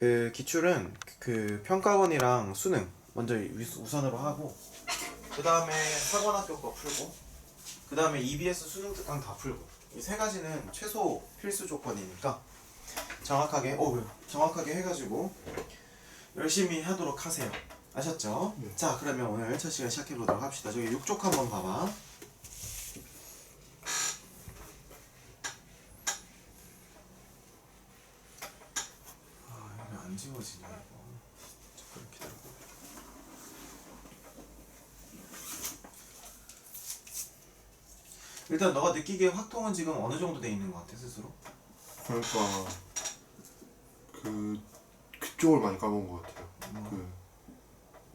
그 기출은 그 평가원이랑 수능 먼저 우선으로 하고, 그 다음에 사관학교 거 풀고, 그 다음에 EBS 수능 특강 다 풀고, 이 세 가지는 최소 필수 조건이니까 정확하게 해가지고 열심히 하도록 하세요. 아셨죠? 네. 자, 그러면 오늘 첫 시간 시작해보도록 합시다. 저기 6쪽 한번 봐봐. 안 지워지냐 이거. 잠깐 기다려. 일단 너가 느끼기에 확통은 지금 어느 정도 돼 있는 것 같아 스스로? 그러니까 그쪽을 많이 까먹은 것 같아요. 그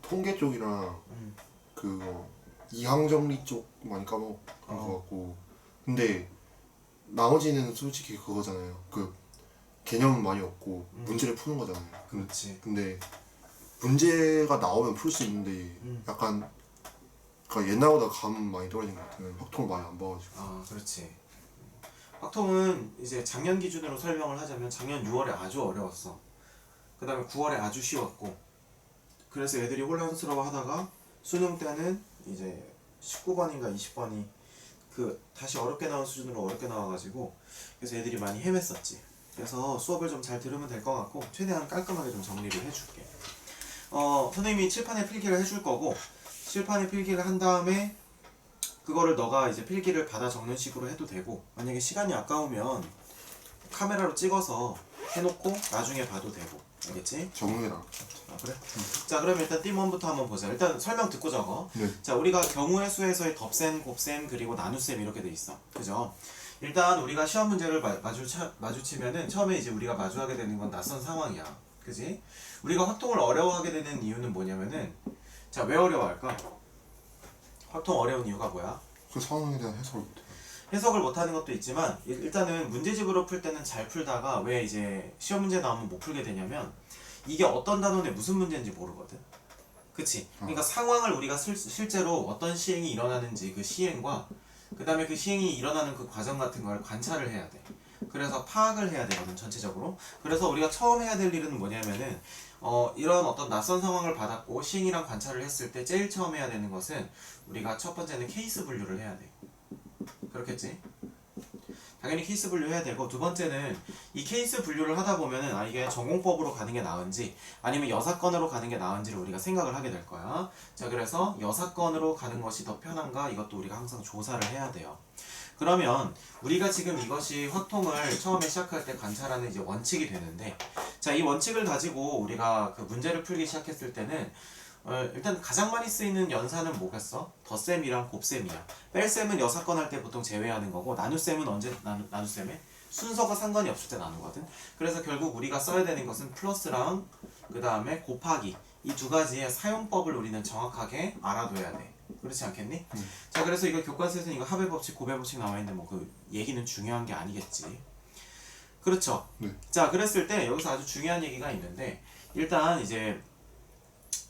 통계 쪽이랑 그 이항정리 쪽 많이 까먹은 것 같고, 근데 나머지는 솔직히 그거잖아요. 그 개념은 많이 없고 문제를 푸는 거잖아요. 그렇지. 근데 문제가 나오면 풀 수 있는데 약간 그러니까 옛날보다 감은 많이 떨어진 것 같아요. 확통을 많이 안 봐가지고. 아, 그렇지. 확통은 이제 작년 기준으로 설명을 하자면 작년 6월에 아주 어려웠어. 그 다음에 9월에 아주 쉬웠고, 그래서 애들이 혼란스러워하다가 수능 때는 이제 19번인가 20번이 그 다시 어렵게 나온 수준으로 어렵게 나와가지고, 그래서 애들이 많이 헤맸었지. 그래서 수업을 좀 잘 들으면 될 것 같고, 최대한 깔끔하게 좀 정리를 해줄게. 선생님이 칠판에 필기를 해줄 거고, 칠판에 필기를 한 다음에 그거를 너가 이제 필기를 받아 적는 식으로 해도 되고, 만약에 시간이 아까우면 카메라로 찍어서 해놓고 나중에 봐도 되고. 알겠지? 적응해라. 아, 그래? 자, 그럼 일단 띠몬부터 한번 보자. 일단 설명 듣고 적어. 네. 자, 우리가 경우의 수에서의 덧셈, 곱셈, 그리고 나눗셈 이렇게 돼 있어. 그죠? 일단 우리가 시험 문제를 마주치면은 처음에 이제 우리가 마주하게 되는 건 낯선 상황이야. 그지? 우리가 확통을 어려워하게 되는 이유는 뭐냐면은, 자, 왜 어려워할까? 확통 어려운 이유가 뭐야? 그 상황에 대한 해석을 못해요. 해석을 못하는 것도 있지만, 일단은 문제집으로 풀 때는 잘 풀다가 왜 이제 시험 문제 나오면 못 풀게 되냐면, 이게 어떤 단원에 무슨 문제인지 모르거든. 그치? 그러니까 상황을 우리가 실제로 어떤 시행이 일어나는지 그 시행과 그 다음에 그 시행이 일어나는 그 과정 같은 걸 관찰을 해야 돼. 그래서 파악을 해야 되거든, 전체적으로. 그래서 우리가 처음 해야 될 일은 뭐냐면은, 이런 어떤 낯선 상황을 받았고 시행이랑 관찰을 했을 때 제일 처음 해야 되는 것은, 우리가 첫 번째는 케이스 분류를 해야 돼. 그렇겠지? 당연히 케이스 분류해야 되고, 두 번째는 이 케이스 분류를 하다 보면은 이게 전공법으로 가는 게 나은지 아니면 여사건으로 가는 게 나은지를 우리가 생각을 하게 될 거야. 자, 그래서 여사건으로 가는 것이 더 편한가, 이것도 우리가 항상 조사를 해야 돼요. 그러면 우리가 지금 이것이 확통을 처음에 시작할 때 관찰하는 이제 원칙이 되는데, 자, 이 원칙을 가지고 우리가 그 문제를 풀기 시작했을 때는 일단 가장 많이 쓰이는 연산은 뭐겠어? 덧셈이랑 곱셈이야. 뺄셈은 여사건 할 때 보통 제외하는 거고, 나눗셈은 언제 나눗셈에? 순서가 상관이 없을 때 나누거든. 그래서 결국 우리가 써야 되는 것은 플러스랑 그 다음에 곱하기, 이 두 가지의 사용법을 우리는 정확하게 알아둬야 돼. 그렇지 않겠니? 자, 그래서 이거 교과서에서는 이거 합의 법칙, 고배 법칙 나와 있는데 뭐 그 얘기는 중요한 게 아니겠지. 그렇죠? 네. 자, 그랬을 때 여기서 아주 중요한 얘기가 있는데, 일단 이제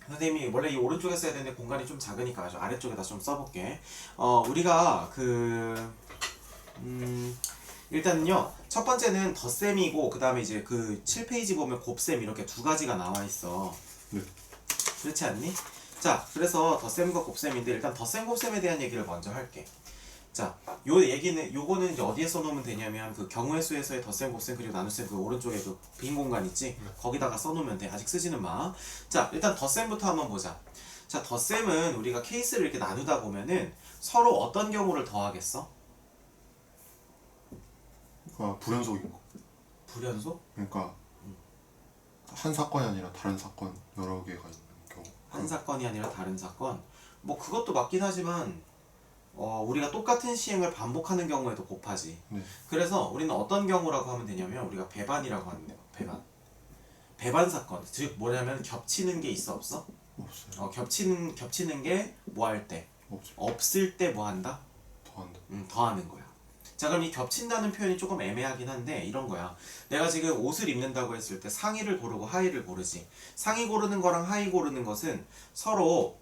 선생님이 원래 이 오른쪽에 써야 되는데 공간이 좀 작으니까 아주 아래쪽에다 좀 써볼게. 우리가 일단은요, 첫 번째는 덧셈이고, 그 다음에 이제 그 7페이지 보면 곱셈 이렇게 두 가지가 나와 있어. 네. 그렇지 않니? 자, 그래서 덧셈과 곱셈인데, 일단 덧셈 곱셈에 대한 얘기를 먼저 할게. 자, 요거는 이제 어디에 써놓으면 되냐면, 그 경우의 수에서의 덧셈, 곱셈, 그리고 나눗셈 그 오른쪽에 그 빈 공간 있지? 거기다가 써놓으면 돼. 아직 쓰지는 마. 자, 일단 덧셈부터 한번 보자. 자, 덧셈은 우리가 케이스를 이렇게 나누다 보면은 서로 어떤 경우를 더하겠어? 그러니까 불연속인 거. 불연속? 그러니까 한 사건이 아니라 다른 사건 여러 개가 있는 경우. 한 사건이 아니라 다른 사건? 뭐 그것도 맞긴 하지만, 우리가 똑같은 시행을 반복하는 경우에도 곱하지. 네. 그래서 우리는 어떤 경우라고 하면 되냐면, 우리가 배반이라고 하는데요. 배반 사건. 즉 뭐냐면 겹치는 게 있어, 없어? 없어요. 겹치는 게 뭐 할 때? 없죠. 없을 때 뭐 한다? 더한다. 더하는 거야. 자, 그럼 이 겹친다는 표현이 조금 애매하긴 한데 이런 거야. 내가 지금 옷을 입는다고 했을 때 상의를 고르고 하의를 고르지. 상의 고르는 거랑 하의 고르는 것은 서로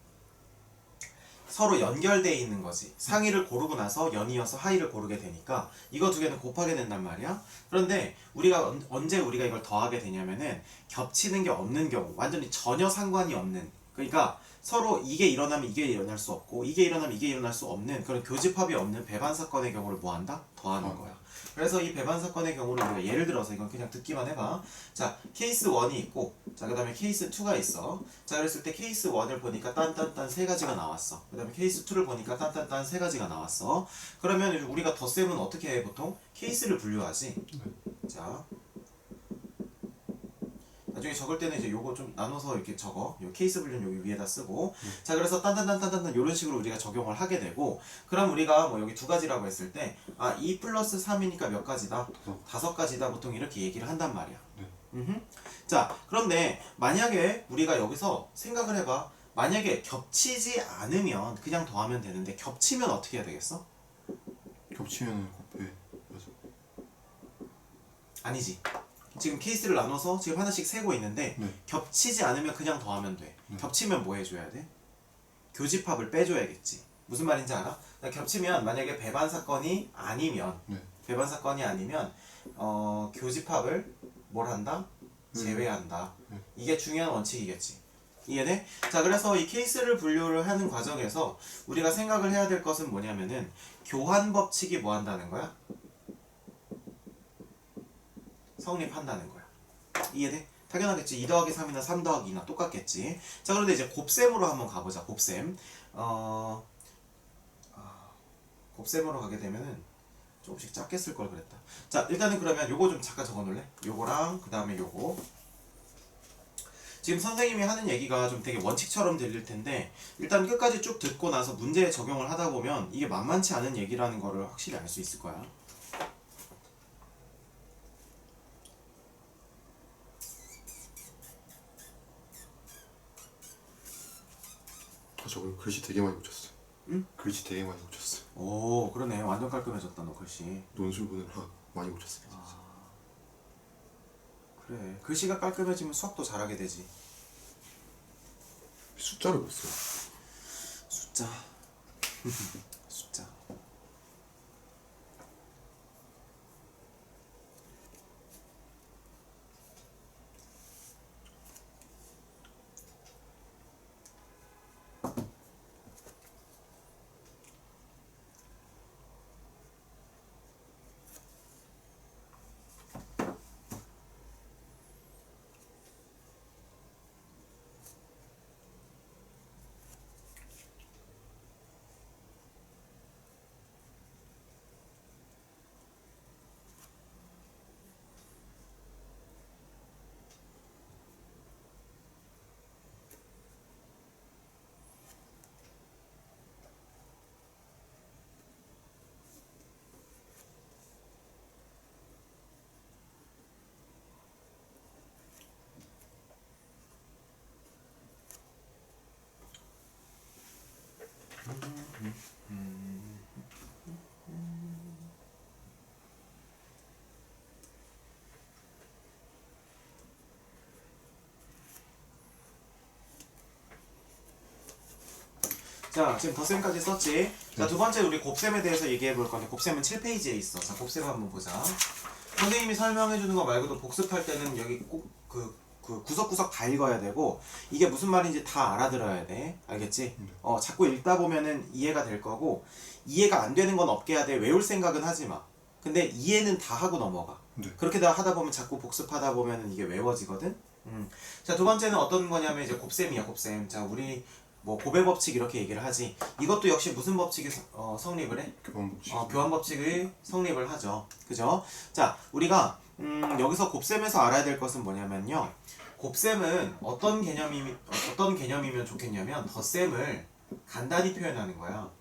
서로 연결되어 있는 거지. 상위를 고르고 나서 연이어서 하위를 고르게 되니까 이거 두 개는 곱하게 된단 말이야. 그런데 우리가 언제 우리가 이걸 더하게 되냐면은 겹치는 게 없는 경우, 완전히 전혀 상관이 없는, 그러니까 서로 이게 일어나면 이게 일어날 수 없고 이게 일어나면 이게 일어날 수 없는 그런 교집합이 없는 배반 사건의 경우를 뭐 한다? 더하는 거야. 그래서 이 배반 사건의 경우를 우리가 예를 들어서 이건 그냥 듣기만 해봐. 자, 케이스 1이 있고, 자, 그 다음에 케이스 2가 있어. 자, 그랬을 때 케이스 1을 보니까 딴딴딴 세 가지가 나왔어. 그 다음에 케이스 2를 보니까 딴딴딴 세 가지가 나왔어. 그러면 우리가 덧셈은 어떻게 해, 보통? 케이스를 분류하지. 자, 나중에 적을 때는 이제 요거 좀 나눠서 이렇게 적어. 요 케이스 분류는 여기 위에다 쓰고. 자, 그래서 딴딴딴딴딴 이런 식으로 우리가 적용을 하게 되고, 그럼 우리가 뭐 여기 두 가지라고 했을 때, 아, 2 플러스 3이니까 몇 가지다? 다섯 가지다. 보통 이렇게 얘기를 한단 말이야. 자, 그런데 만약에 우리가 여기서 생각을 해봐. 만약에 겹치지 않으면 그냥 더하면 되는데, 겹치면 어떻게 해야 되겠어? 겹치면 곱해. 맞아. 아니지. 지금 케이스를 나눠서 지금 하나씩 세고 있는데 네. 겹치지 않으면 그냥 더하면 돼. 네. 겹치면 뭐 해줘야 돼? 교집합을 빼줘야겠지. 무슨 말인지 알아? 그러니까 겹치면 만약에 배반 사건이 아니면 네. 배반 사건이 아니면 교집합을 뭘 한다? 제외한다. 이게 중요한 원칙이겠지. 이해돼? 자, 그래서 이 케이스를 분류를 하는 과정에서 우리가 생각을 해야 될 것은 뭐냐면은 교환 법칙이 뭐 한다는 거야? 성립한다는 거야. 이해돼? 당연하겠지. 2 더하기 3이나 3 더하기 2나 똑같겠지. 자, 그런데 이제 곱셈으로 한번 가보자. 곱셈. 곱셈으로 가게 되면은 조금씩 작게 쓸 걸 그랬다. 자, 일단은 그러면 요거 좀 잠깐 적어놓을래? 요거랑 그 다음에 요거. 지금 선생님이 하는 얘기가 좀 되게 원칙처럼 들릴 텐데, 일단 끝까지 쭉 듣고 나서 문제에 적용을 하다 보면 이게 만만치 않은 얘기라는 거를 확실히 알 수 있을 거야. 저거 글씨 되게 많이 묻혔어. 응? 글씨 되게 많이 묻혔어. 오, 그러네. 완전 깔끔해졌다, 너 글씨. 논술보다 많이 묻혔어. 그래. 글씨가 깔끔해지면 수학도 잘하게 되지. 숫자를 못 써. 숫자. 숫자. 자, 지금 덧셈까지 썼지? 자, 두 번째 우리 곱셈에 대해서 얘기해 볼 건데, 곱셈은 7페이지에 있어. 자, 곱셈 한번 보자. 선생님이 설명해 주는 거 말고도 복습할 때는 여기 꼭 구석구석 다 읽어야 되고, 이게 무슨 말인지 다 알아들어야 돼. 알겠지? 자꾸 읽다 보면은 이해가 될 거고, 이해가 안 되는 건 없게 해야 돼. 외울 생각은 하지 마. 근데 이해는 다 하고 넘어가. 네. 그렇게 다 하다 보면 자꾸 복습하다 보면은 이게 외워지거든? 자, 두 번째는 어떤 거냐면 이제 곱셈이야, 곱셈. 자, 우리 뭐 곱의 법칙 이렇게 얘기를 하지. 이것도 역시 무슨 법칙이 성립을 해? 교환 법칙. 교환 법칙의 성립을 하죠. 그죠? 자, 우리가 여기서 곱셈에서 알아야 될 것은 뭐냐면요. 곱셈은 어떤 개념이면 좋겠냐면 덧셈을 간단히 표현하는 거야.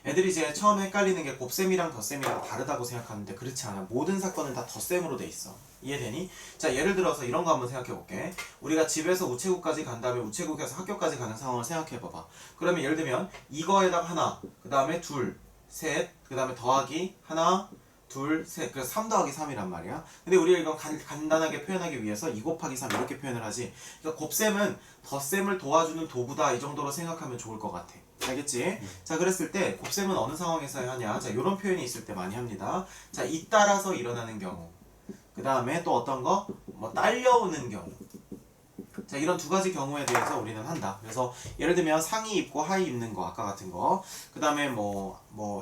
애들이 이제 처음에 헷갈리는 게 곱셈이랑 덧셈이랑 다르다고 생각하는데 그렇지 않아. 모든 사건은 다 덧셈으로 돼 있어. 이해되니? 자, 예를 들어서 이런 거 한번 생각해 볼게. 우리가 집에서 우체국까지 간 다음에 우체국에서 학교까지 가는 상황을 생각해 봐봐. 그러면 예를 들면 이거에다가 하나, 그 다음에 둘, 셋, 그 다음에 더하기 하나, 둘, 셋. 그래서 3 더하기 3이란 말이야. 근데 우리가 이건 간단하게 표현하기 위해서 2 곱하기 3 이렇게 표현을 하지. 그러니까 곱셈은 덧셈을 도와주는 도구다 이 정도로 생각하면 좋을 것 같아. 알겠지? 자, 그랬을 때 곱셈은 어느 상황에서 하냐? 자, 이런 표현이 있을 때 많이 합니다. 자, 잇따라서 일어나는 경우. 그 다음에 또 어떤 거? 뭐 딸려오는 경우. 자, 이런 두 가지 경우에 대해서 우리는 한다. 그래서 예를 들면 상의 입고 하의 입는 거 아까 같은 거. 그 다음에 뭐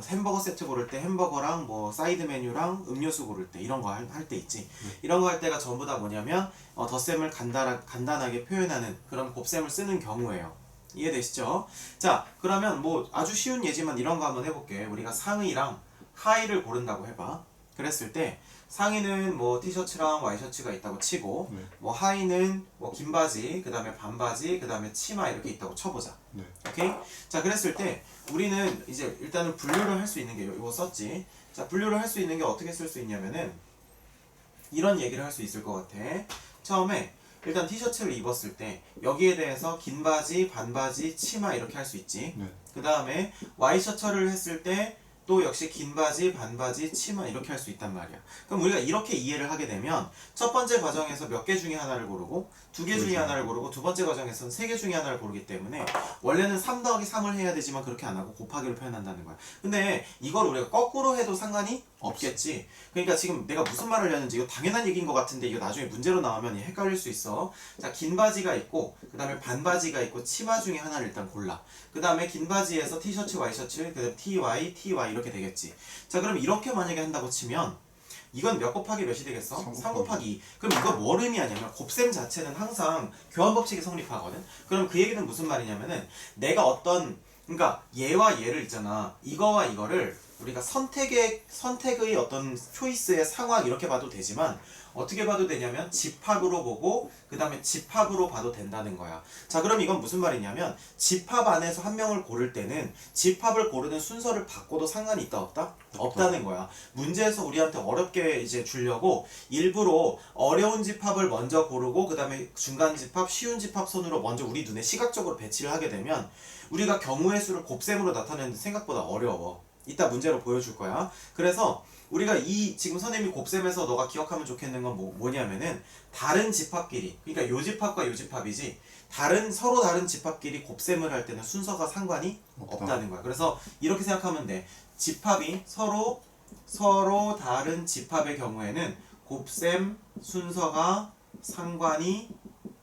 햄버거 세트 고를 때 햄버거랑 뭐 사이드 메뉴랑 음료수 고를 때 이런 거 할 때 있지. 이런 거 할 때가 전부 다 뭐냐면 덧셈을 간단하게 표현하는 그런 곱셈을 쓰는 경우예요. 이해되시죠? 자, 그러면 뭐 아주 쉬운 예지만 이런 거 한번 해볼게. 우리가 상의랑 하의를 고른다고 해봐. 그랬을 때 상의는 뭐 티셔츠랑 와이셔츠가 있다고 치고 뭐 하의는 뭐 긴 바지, 그 다음에 반바지, 그 다음에 치마 이렇게 있다고 쳐보자. 오케이? 자, 그랬을 때 우리는 이제 일단은 분류를 할 수 있는 게 이거 썼지. 자, 분류를 할 수 있는 게 어떻게 쓸 수 있냐면은 이런 얘기를 할 수 있을 것 같아. 처음에 일단 티셔츠를 입었을 때 여기에 대해서 긴 바지, 반바지, 치마 이렇게 할 수 있지. 그 다음에 와이셔츠를 했을 때 또 역시 긴 바지, 반바지, 치마 이렇게 할 수 있단 말이야. 그럼 우리가 이렇게 이해를 하게 되면 첫 번째 과정에서 몇 개 중에 하나를 고르고 두 개 중에 하나를 고르고 두 번째 과정에서는 세 개 중에 하나를 고르기 때문에 원래는 3 더하기 3을 해야 되지만 그렇게 안 하고 곱하기로 표현한다는 거야. 근데 이걸 우리가 거꾸로 해도 상관이 없겠지. 그러니까 지금 내가 무슨 말을 하는지 이거 당연한 얘기인 것 같은데 이거 나중에 문제로 나오면 헷갈릴 수 있어. 자, 긴 바지가 있고 그 다음에 반바지가 있고 치마 중에 하나를 일단 골라. 그 다음에 긴 바지에서 티셔츠, 와이셔츠, 그 다음에 TY, TY 이렇게 되겠지. 자, 그럼 이렇게 만약에 한다고 치면 이건 몇 곱하기 몇이 되겠어? 3 곱하기 2. 그럼 이거 뭘 의미하냐면 곱셈 자체는 항상 교환법칙이 성립하거든. 그럼 그 얘기는 무슨 말이냐면은 내가 그러니까 얘와 얘를 있잖아. 이거와 이거를 우리가 선택의 어떤 초이스의 상황 이렇게 봐도 되지만 어떻게 봐도 되냐면 집합으로 보고 그 다음에 집합으로 봐도 된다는 거야. 자, 그럼 이건 무슨 말이냐면 집합 안에서 한 명을 고를 때는 집합을 고르는 순서를 바꿔도 상관이 있다 없다? 없다는 거야. 문제에서 우리한테 어렵게 이제 주려고 일부러 어려운 집합을 먼저 고르고 그 다음에 중간 집합, 쉬운 집합 선으로 먼저 우리 눈에 시각적으로 배치를 하게 되면 우리가 경우의 수를 곱셈으로 나타내는데 생각보다 어려워. 이따 문제로 보여줄 거야. 그래서 우리가 지금 선생님이 곱셈에서 너가 기억하면 좋겠는 건 뭐냐면은 다른 집합끼리, 그러니까 요 집합과 요 집합이지 서로 다른 집합끼리 곱셈을 할 때는 순서가 상관이 없다는 거야. 그래서 이렇게 생각하면 돼. 집합이 서로 다른 집합의 경우에는 곱셈 순서가 상관이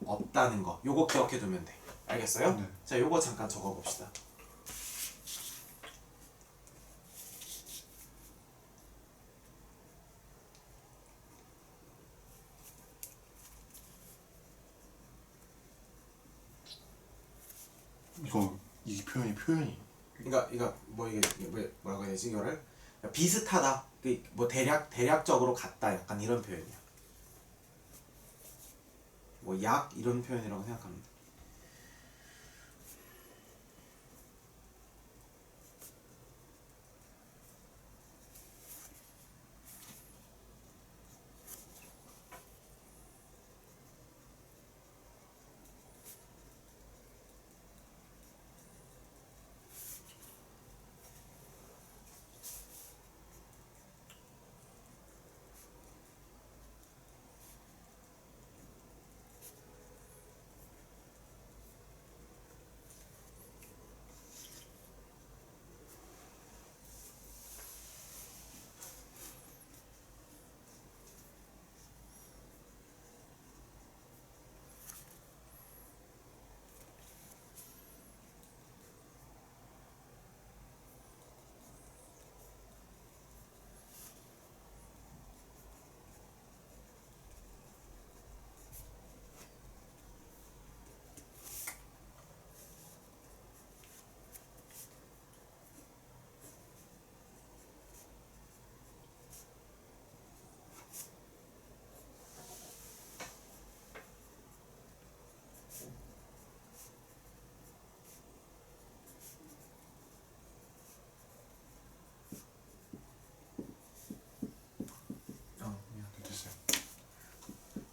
없다는 거. 요거 기억해 두면 돼. 알겠어요? 네. 자, 요거 잠깐 적어 봅시다. 이 표현이 그러니까 뭐 이게 뭐라고 해야 되지 이거를 비슷하다. 뭐 대략적으로 같다. 약간 이런 표현이야. 뭐 약 이런 표현이라고 생각합니다.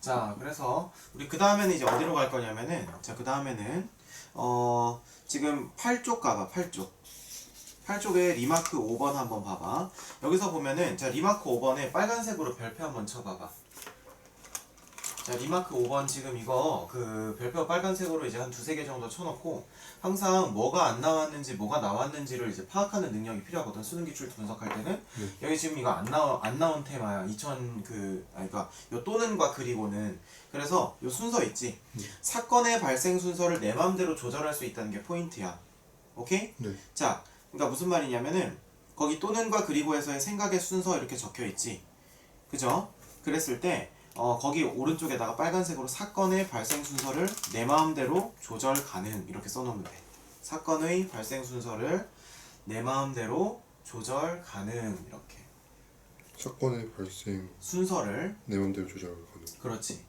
자, 그래서 우리 그 다음에는 이제 어디로 갈 거냐면은 자, 그 다음에는 지금 8쪽 가봐. 8쪽. 8쪽에 리마크 5번 한번 봐봐. 여기서 보면은 자 리마크 5번에 빨간색으로 별표 한번 쳐봐봐. 자 리마크 5번 지금 이거 그 별표 빨간색으로 이제 한 두세 개 정도 쳐놓고 항상 뭐가 안 나왔는지 뭐가 나왔는지를 이제 파악하는 능력이 필요하거든. 수능 기출 분석할 때는. 여기 지금 이거 안 나온 테마야. 2000 그러니까 요 또는과 그리고는. 그래서 요 순서 있지. 사건의 발생 순서를 내 마음대로 조절할 수 있다는 게 포인트야. 오케이? 네. 자, 그러니까 무슨 말이냐면은 거기 또는과 그리고에서의 생각의 순서 이렇게 적혀 있지. 그죠? 그랬을 때 거기 오른쪽에다가 빨간색으로 사건의 발생 순서를 내 마음대로 조절 가능 이렇게 써놓으면 돼. 사건의 발생 순서를 내 마음대로 조절 가능 이렇게. 사건의 발생 순서를 내 맘대로 조절하는. 그렇지.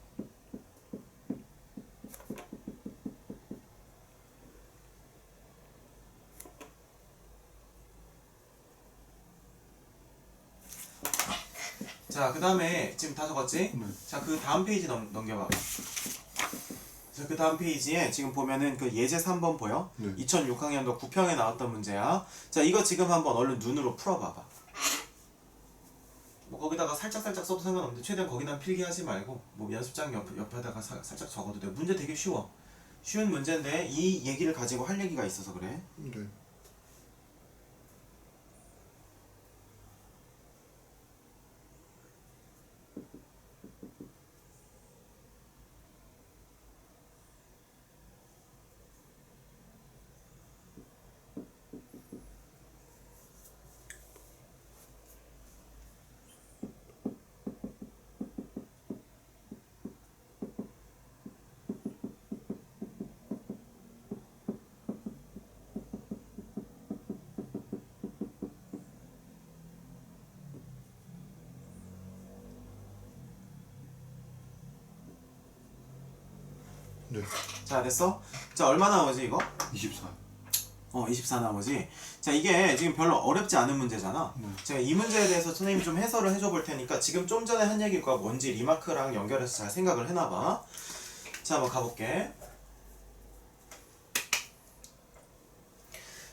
자, 그 다음에 지금 다 적었지? 네. 자, 그 다음 페이지 넘겨봐봐. 자, 그 다음 페이지에 지금 보면은 그 예제 3번 보여? 네. 2006학년도 9평에 나왔던 문제야. 자, 이거 지금 한번 얼른 눈으로 풀어봐봐. 뭐 거기다가 살짝 써도 상관없는데 최대한 거기다 필기하지 말고 뭐 연습장 옆에다가 살짝 적어도 돼. 문제 되게 쉬워. 쉬운 문제인데 이 얘기를 가지고 할 얘기가 있어서 그래. 네. 네. 자, 됐어? 자, 얼마 나오지 이거? 24. 24 나오지. 자, 이게 지금 별로 어렵지 않은 문제잖아. 제가 이 문제에 대해서 선생님이 좀 해설을 해줘 볼 테니까 지금 좀 전에 한 얘기가 뭔지 리마크랑 연결해서 잘 생각을 해놔봐. 자, 한번 가볼게.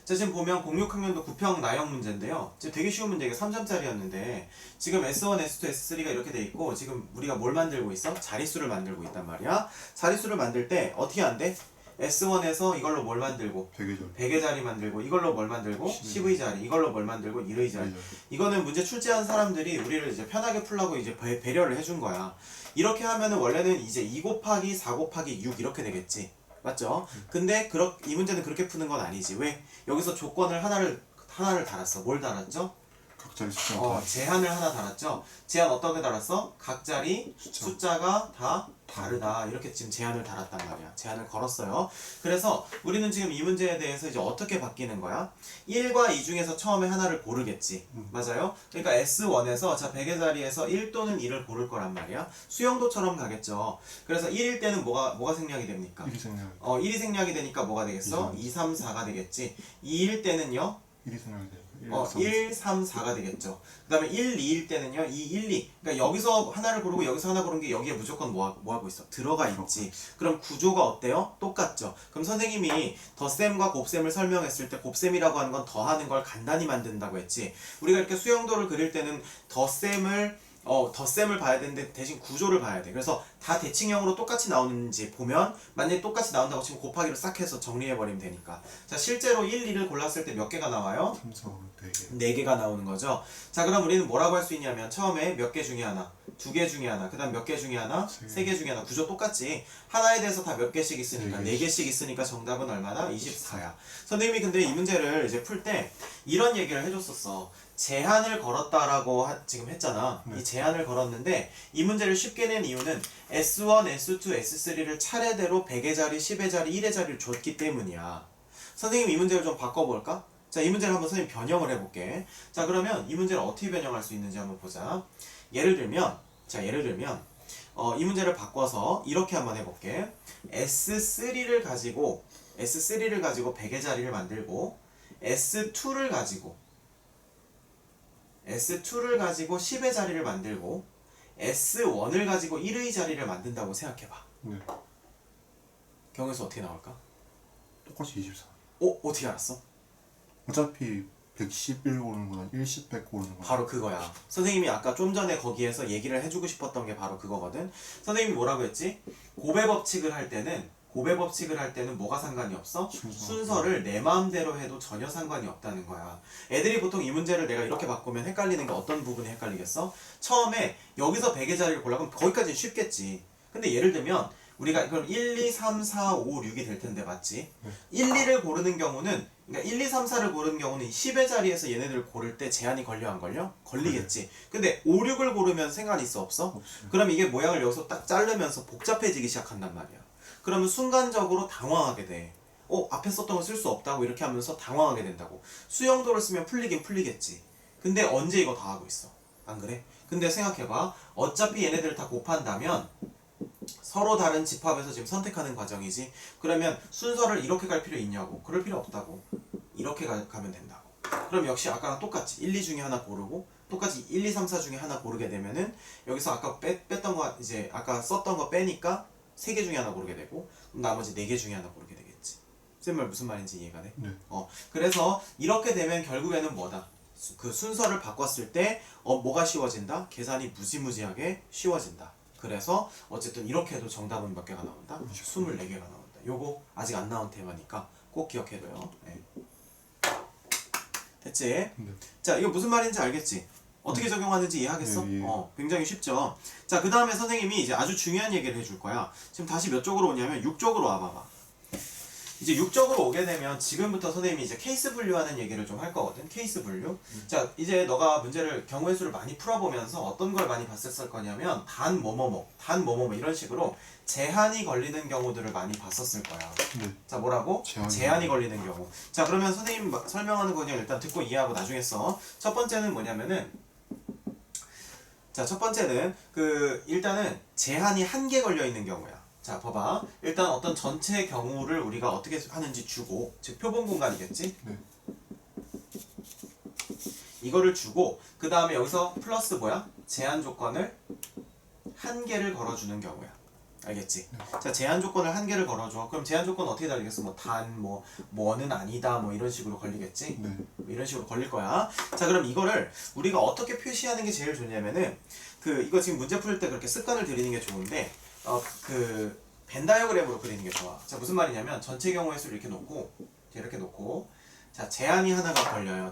자, 지금 보면 06학년도 9평 나형 문제인데요. 지금 되게 쉬운 문제, 이게 3점짜리였는데 지금 S1, S2, S3가 이렇게 돼 있고 지금 우리가 뭘 만들고 있어? 자릿수를 만들고 있단 말이야. 자릿수를 만들 때 어떻게 한대? S1에서 이걸로 뭘 만들고? 100의 100의 자리 만들고 이걸로 뭘 만들고? 10의 자리 이걸로 뭘 만들고? 1의 자리. 이거는 문제 출제한 사람들이 우리를 이제 편하게 풀라고 이제 배려를 해준 거야. 이렇게 하면은 원래는 이제 2 곱하기 4 곱하기 6 이렇게 되겠지. 맞죠? 근데 이 문제는 그렇게 푸는 건 아니지. 왜? 여기서 조건을 하나를 달았어. 뭘 달았죠? 각 자리 숫자 제한을 하나 달았죠. 제한 어떻게 달았어? 각 자리 숫자가 다 다르다. 이렇게 지금 제한을 달았단 말이야. 제한을 걸었어요. 그래서 우리는 지금 이 문제에 대해서 이제 어떻게 바뀌는 거야? 1과 2 중에서 처음에 하나를 고르겠지. 맞아요? 그러니까 S1에서 자 100의 자리에서 1 또는 2를 고를 거란 말이야. 수영도처럼 가겠죠. 그래서 1일 때는 뭐가 생략이 됩니까? 1이 생략. 1이 생략이 되니까 뭐가 되겠어? 2, 3, 4가 되겠지. 2일 때는요? 1이 생략이 돼요. 1, 3, 4가 되겠죠. 그 다음에 1, 2일 때는요, 2, 1, 2. 그러니까 여기서 하나를 고르고 여기서 하나 고른 게 여기에 무조건 뭐 하고 있어? 들어가 있지. 그럼 구조가 어때요? 똑같죠. 그럼 선생님이 덧셈과 곱셈을 설명했을 때 곱셈이라고 하는 건 더하는 걸 간단히 만든다고 했지. 우리가 이렇게 수영도를 그릴 때는 덧셈을 봐야 되는데 대신 구조를 봐야 돼. 그래서 다 대칭형으로 똑같이 나오는지 보면 만약에 똑같이 나온다고 치면 곱하기로 싹 해서 정리해버리면 되니까. 자, 실제로 1, 2를 골랐을 때 몇 개가 나와요? 3, 4, 5, 4개. 4개가 나오는 거죠. 자, 그럼 우리는 뭐라고 할 수 있냐면 처음에 몇 개 중에 하나, 2개 중에 하나, 그 다음 몇 개 중에 하나, 3개 중에 하나. 구조 똑같지. 하나에 대해서 다 몇 개씩 있으니까 4개씩 있으니까 정답은 얼마나? 24야. 선생님이 근데 이 문제를 이제 풀 때 이런 얘기를 해줬었어. 제한을 걸었다라고 지금 했잖아. 이 제한을 걸었는데 이 문제를 쉽게 낸 이유는 S1, S2, S3를 차례대로 100의 자리, 10의 자리, 1의 자리를 줬기 때문이야. 선생님 이 문제를 좀 바꿔볼까? 자, 이 문제를 한번 선생님 변형을 해볼게. 자, 그러면 이 문제를 어떻게 변형할 수 있는지 한번 보자. 예를 들면 이 문제를 바꿔서 이렇게 한번 해볼게. S3를 가지고 100의 자리를 만들고 S2를 가지고 10의 자리를 만들고 S1을 가지고 1의 자리를 만든다고 생각해봐. 네. 경우에서 어떻게 나올까? 똑같이 24. 어떻게 알았어? 어차피 111 고르는 거랑 10, 100 고르는 거. 바로 그거야. 선생님이 아까 좀 전에 거기에서 얘기를 해주고 싶었던 게 바로 그거거든. 선생님이 뭐라고 했지? 고배 법칙을 할 때는 뭐가 상관이 없어? 순서를 내 마음대로 해도 전혀 상관이 없다는 거야. 애들이 보통 이 문제를 내가 이렇게 바꾸면 헷갈리는 게 어떤 부분이 헷갈리겠어? 처음에 여기서 100의 자리를 고르면 거기까지는 쉽겠지. 근데 예를 들면 우리가 이걸 1, 2, 3, 4, 5, 6이 될 텐데 맞지? 1, 2를 고르는 경우는 그러니까 1, 2, 3, 4를 고르는 경우는 10의 자리에서 얘네들을 고를 때 제한이 걸려 안 걸려? 걸리겠지. 근데 5, 6을 고르면 상관이 있어 없어? 그럼 이게 모양을 여기서 딱 자르면서 복잡해지기 시작한단 말이야. 그러면 순간적으로 당황하게 돼. 앞에 썼던 거 쓸 수 없다고 이렇게 하면서 당황하게 된다고. 수영도를 쓰면 풀리긴 풀리겠지. 근데 언제 이거 다 하고 있어? 안 그래? 근데 생각해봐. 어차피 얘네들을 다 곱한다면 서로 다른 집합에서 지금 선택하는 과정이지. 그러면 순서를 이렇게 갈 필요 있냐고. 그럴 필요 없다고. 이렇게 가면 된다고. 그럼 역시 아까랑 똑같이 1, 2 중에 하나 고르고 똑같이 1, 2, 3, 4 중에 하나 고르게 되면은 여기서 아까 뺐던 거 이제 아까 썼던 거 빼니까 3개 중에 하나 고르게 되고 나머지 4개 중에 하나 고르게 되겠지. 쌤 말 무슨 말인지 이해가 돼? 네. 그래서 이렇게 되면 결국에는 뭐다? 그 순서를 바꿨을 때 뭐가 쉬워진다? 계산이 무지무지하게 쉬워진다. 그래서 어쨌든 이렇게 해도 정답은 몇 개가 나온다? 24개가 나온다. 요거 아직 안 나온 테마니까 꼭 기억해둬요. 네. 됐지? 네. 자, 이거 무슨 말인지 알겠지? 어떻게 적용하는지 이해하겠어? 예, 예. 굉장히 쉽죠? 자, 그 다음에 선생님이 이제 아주 중요한 얘기를 해줄 거야. 지금 다시 몇 쪽으로 오냐면 6쪽으로 와봐봐. 이제 6쪽으로 오게 되면 지금부터 선생님이 이제 케이스 분류하는 얘기를 좀 할 거거든. 케이스 분류. 자, 이제 너가 문제를 경우의 수를 많이 풀어보면서 어떤 걸 많이 봤었을 거냐면 단 뭐뭐뭐 이런 식으로 제한이 걸리는 경우들을 많이 봤었을 거야. 네. 자, 뭐라고? 제한이 걸리는 경우. 자, 그러면 선생님 설명하는 거 그냥 일단 듣고 이해하고 나중에 써. 첫 번째는 뭐냐면은 자, 첫 번째는 일단은 제한이 1개 걸려 있는 경우야. 자, 봐봐. 일단 어떤 전체 경우를 우리가 어떻게 하는지 주고, 즉 표본 공간이겠지? 네. 이거를 주고 그 다음에 여기서 플러스 뭐야? 제한 조건을 1개를 걸어주는 경우야. 알겠지? 자, 제한 조건을 1개를 걸어줘. 그럼 제한 조건 어떻게 달리겠어? 뭐는 아니다 뭐 이런 식으로 걸리겠지? 네. 이런 식으로 걸릴 거야. 자, 그럼 이거를 우리가 어떻게 표시하는 게 제일 좋냐면은 이거 지금 문제 풀 때 그렇게 습관을 들이는 게 좋은데 벤 다이어그램으로 그리는 게 좋아. 자, 무슨 말이냐면 전체 경우의 수를 이렇게 놓고 자, 제한이 하나가 걸려요.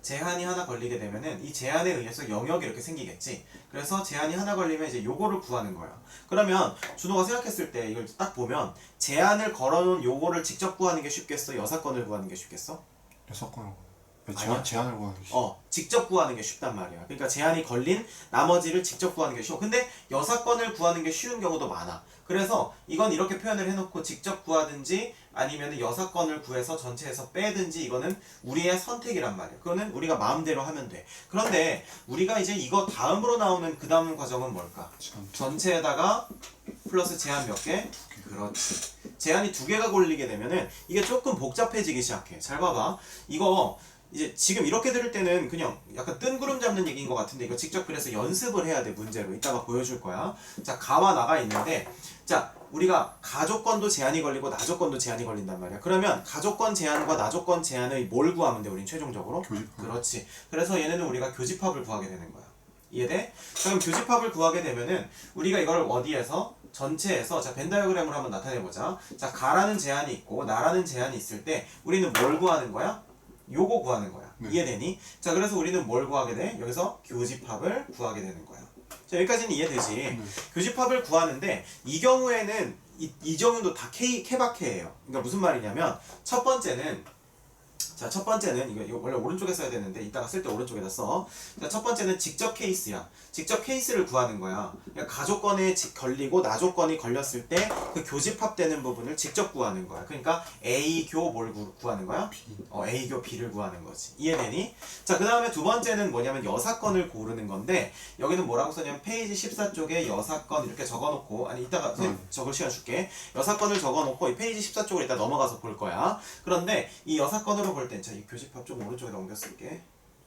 제한이 하나 걸리게 되면은 이 제한에 의해서 영역이 이렇게 생기겠지. 그래서 제한이 하나 걸리면 이제 요거를 구하는 거야. 그러면 준호가 생각했을 때 이걸 딱 보면 제한을 걸어놓은 요거를 직접 구하는 게 쉽겠어? 여사건을 구하는 게 쉽겠어? 6건 아니야. 제한을 구하는 게 직접 구하는 게 쉽단 말이야. 그러니까 제한이 걸린 나머지를 직접 구하는 게 쉬워. 근데 여사건을 구하는 게 쉬운 경우도 많아. 그래서 이건 이렇게 표현을 해놓고 직접 구하든지 아니면 여사건을 구해서 전체에서 빼든지 이거는 우리의 선택이란 말이야. 그거는 우리가 마음대로 하면 돼. 그런데 우리가 이제 이거 다음으로 나오는 그 다음 과정은 뭘까? 전체에다가 플러스 제한 몇 개? 그렇지. 제한이 2개가 걸리게 되면은 이게 조금 복잡해지기 시작해. 잘 봐봐. 이거 이제 지금 이렇게 들을 때는 그냥 약간 뜬구름 잡는 얘기인 것 같은데 이거 직접 그래서 연습을 해야 돼. 문제로 이따가 보여줄 거야. 자, 가와 나가 있는데 자, 우리가 가조건도 제한이 걸리고 나조건도 제한이 걸린단 말이야. 그러면 가조건 제한과 나조건 제한의 뭘 구하면 돼? 우린 최종적으로? 교집합. 그렇지. 그래서 얘네는 우리가 교집합을 구하게 되는 거야. 이해돼? 그럼 교집합을 구하게 되면은 우리가 이걸 어디에서? 전체에서 자, 벤 다이어그램으로 한번 나타내보자. 자, 가라는 제한이 있고 나라는 제한이 있을 때 우리는 뭘 구하는 거야? 요거 구하는 거야. 네. 이해되니? 자, 그래서 우리는 뭘 구하게 돼? 여기서 교집합을 구하게 되는 거야. 자, 여기까지는 이해되지? 네. 교집합을 구하는데 이 경우에는 이 경우도 다 케바케예요. 그러니까 무슨 말이냐면 첫 번째는 이거 원래 오른쪽에 써야 되는데 이따가 쓸 때 오른쪽에다 써. 자, 첫 번째는 직접 케이스야. 직접 케이스를 구하는 거야. 그러니까 가조건에 걸리고 나조건이 걸렸을 때 그 교집합되는 부분을 직접 구하는 거야. 그러니까 A교 뭘 구하는 거야? B. A교 B를 구하는 거지. 이해되니? 자, 그 다음에 두 번째는 뭐냐면 여사건을 고르는 건데 여기는 뭐라고 써냐면 페이지 14쪽에 여사건 이렇게 적어놓고 아니 이따가 적을 시간 줄게. 여사건을 적어놓고 이 페이지 14쪽으로 이따 넘어가서 볼 거야. 그런데 이 여사건으로 볼 땐 자, 이 교집합 좀 오른쪽에다 옮겨 쓸게.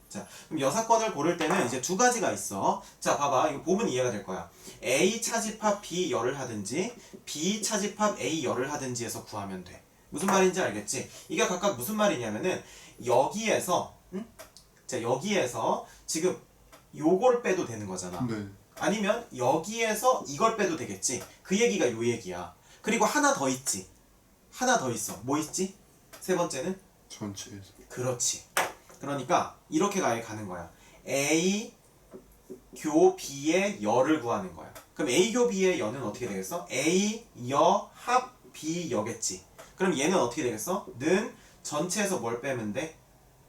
자, 그럼 여사건을 고를 때는 이제 2가지가 있어. 자, 봐봐. 이거 보면 이해가 될 거야. A 차집합 B 열을 하든지 B 차집합 A 열을 하든지 해서 구하면 돼. 무슨 말인지 알겠지? 이게 각각 무슨 말이냐면은 여기에서 자 여기에서 지금 요걸 빼도 되는 거잖아. 네. 아니면 여기에서 이걸 빼도 되겠지. 그 얘기가 요 얘기야. 그리고 하나 더 있지. 하나 더 있어. 뭐 있지? 세 번째는? 전체에서. 그렇지. 그러니까 이렇게 가는 거야. A 교 B의 여를 구하는 거야. 그럼 A 교 B의 여는 어떻게 되겠어? A 여 합 B 여겠지. 그럼 얘는 어떻게 되겠어? 는 전체에서 뭘 빼면 돼?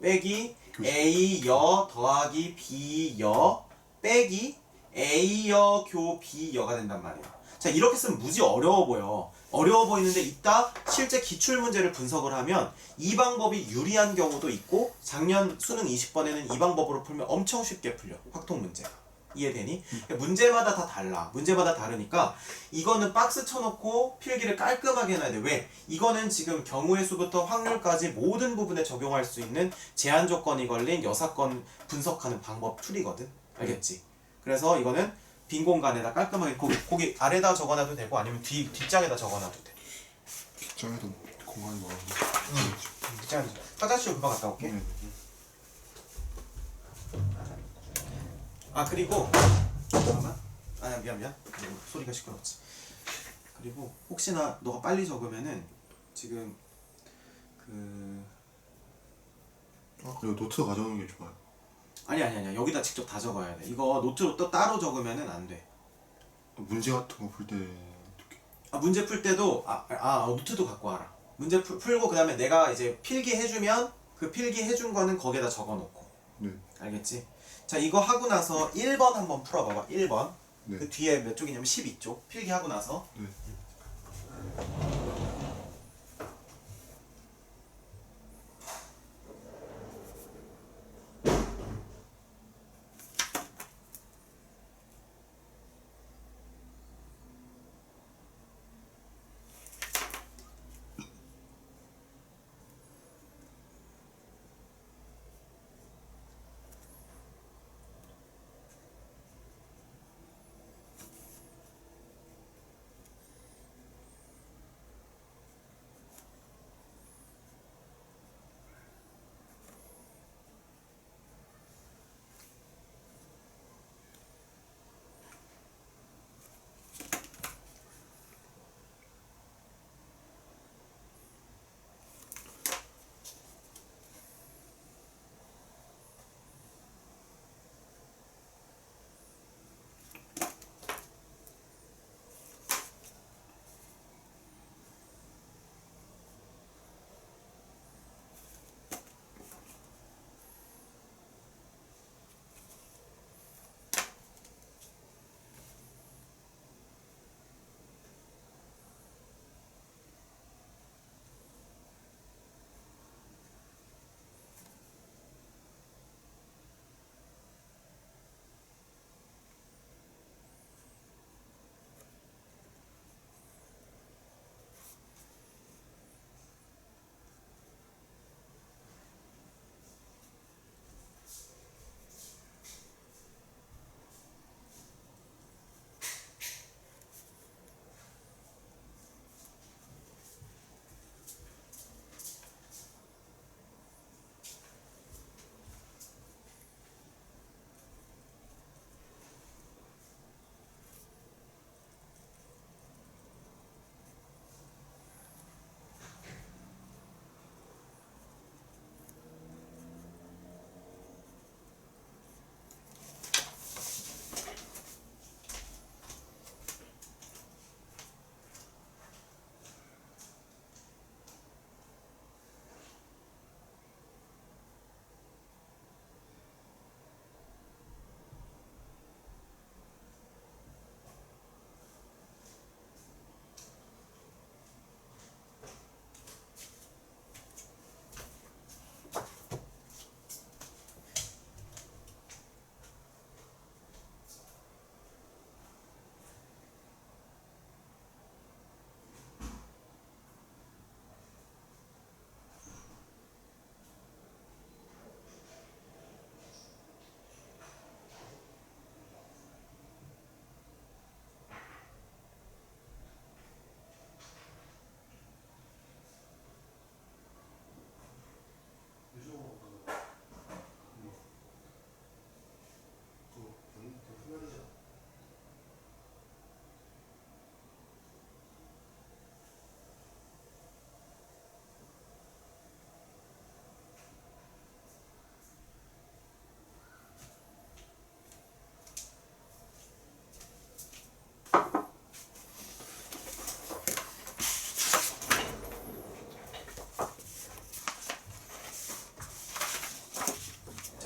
빼기 A 여 더하기 B 여 빼기 A 여 교 B 여가 된단 말이야. 자 이렇게 쓰면 무지 어려워 보여. 어려워 보이는데 이따 실제 기출문제를 분석을 하면 이 방법이 유리한 경우도 있고 작년 수능 20번에는 이 방법으로 풀면 엄청 쉽게 풀려. 확통문제가. 이해되니? 문제마다 다 달라. 문제마다 다르니까 이거는 박스 쳐놓고 필기를 깔끔하게 해놔야 돼. 왜? 이거는 지금 경우의 수부터 확률까지 모든 부분에 적용할 수 있는 제한 조건이 걸린 여사건 분석하는 방법 툴이거든. 알겠지? 그래서 이거는 빈 공간에다 깔끔하게 거기 아래다 적어놔도 되고 아니면 뒷장에다 적어놔도 돼. 뒷장에도 공간이 많은데. 뒷장에 화장실 금방 갔다 올게. 아 그리고 잠깐만. 아 미안. 소리가 시끄럽지. 그리고 혹시나 너가 빨리 적으면은 지금 그리고 노트 가져오는 게 좋아요. 아니야 여기다 직접 다 적어야 돼. 이거 노트로 또 따로 적으면은 안 돼. 문제 같은 거 풀 때 어떻게? 아 문제 풀 때도 노트도 갖고 와라. 문제 풀고 그 다음에 내가 이제 필기 해주면 그 필기 해준 거는 거기에다 적어놓고. 네. 알겠지? 자 이거 하고 나서 1번 한번 풀어봐봐. 1번. 네. 그 뒤에 몇 쪽이냐면 12쪽. 필기 하고 나서. 네.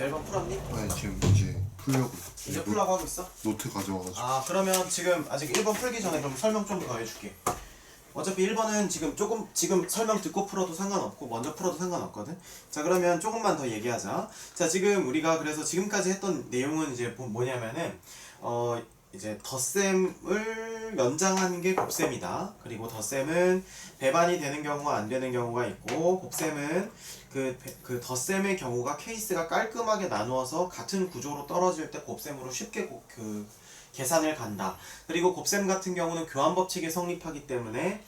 자 1번 풀었니? 아니 지금 이제 풀려고. 이제 풀라고 하고 있어? 노트 가져와가지고. 아 그러면 지금 아직 1번 풀기 전에 그럼 설명 좀 더 해줄게. 어차피 1번은 지금 설명 듣고 풀어도 상관없고 먼저 풀어도 상관없거든. 자 그러면 조금만 더 얘기하자. 자 지금 우리가 그래서 지금까지 했던 내용은 이제 뭐냐면은 이제 덧셈을 연장하는 게 곱셈이다. 그리고 덧셈은 배반이 되는 경우가 안 되는 경우가 있고, 곱셈은 그 덧셈의 경우가 케이스가 깔끔하게 나누어서 같은 구조로 떨어질 때 곱셈으로 쉽게 계산을 간다. 그리고 곱셈 같은 경우는 교환 법칙이 성립하기 때문에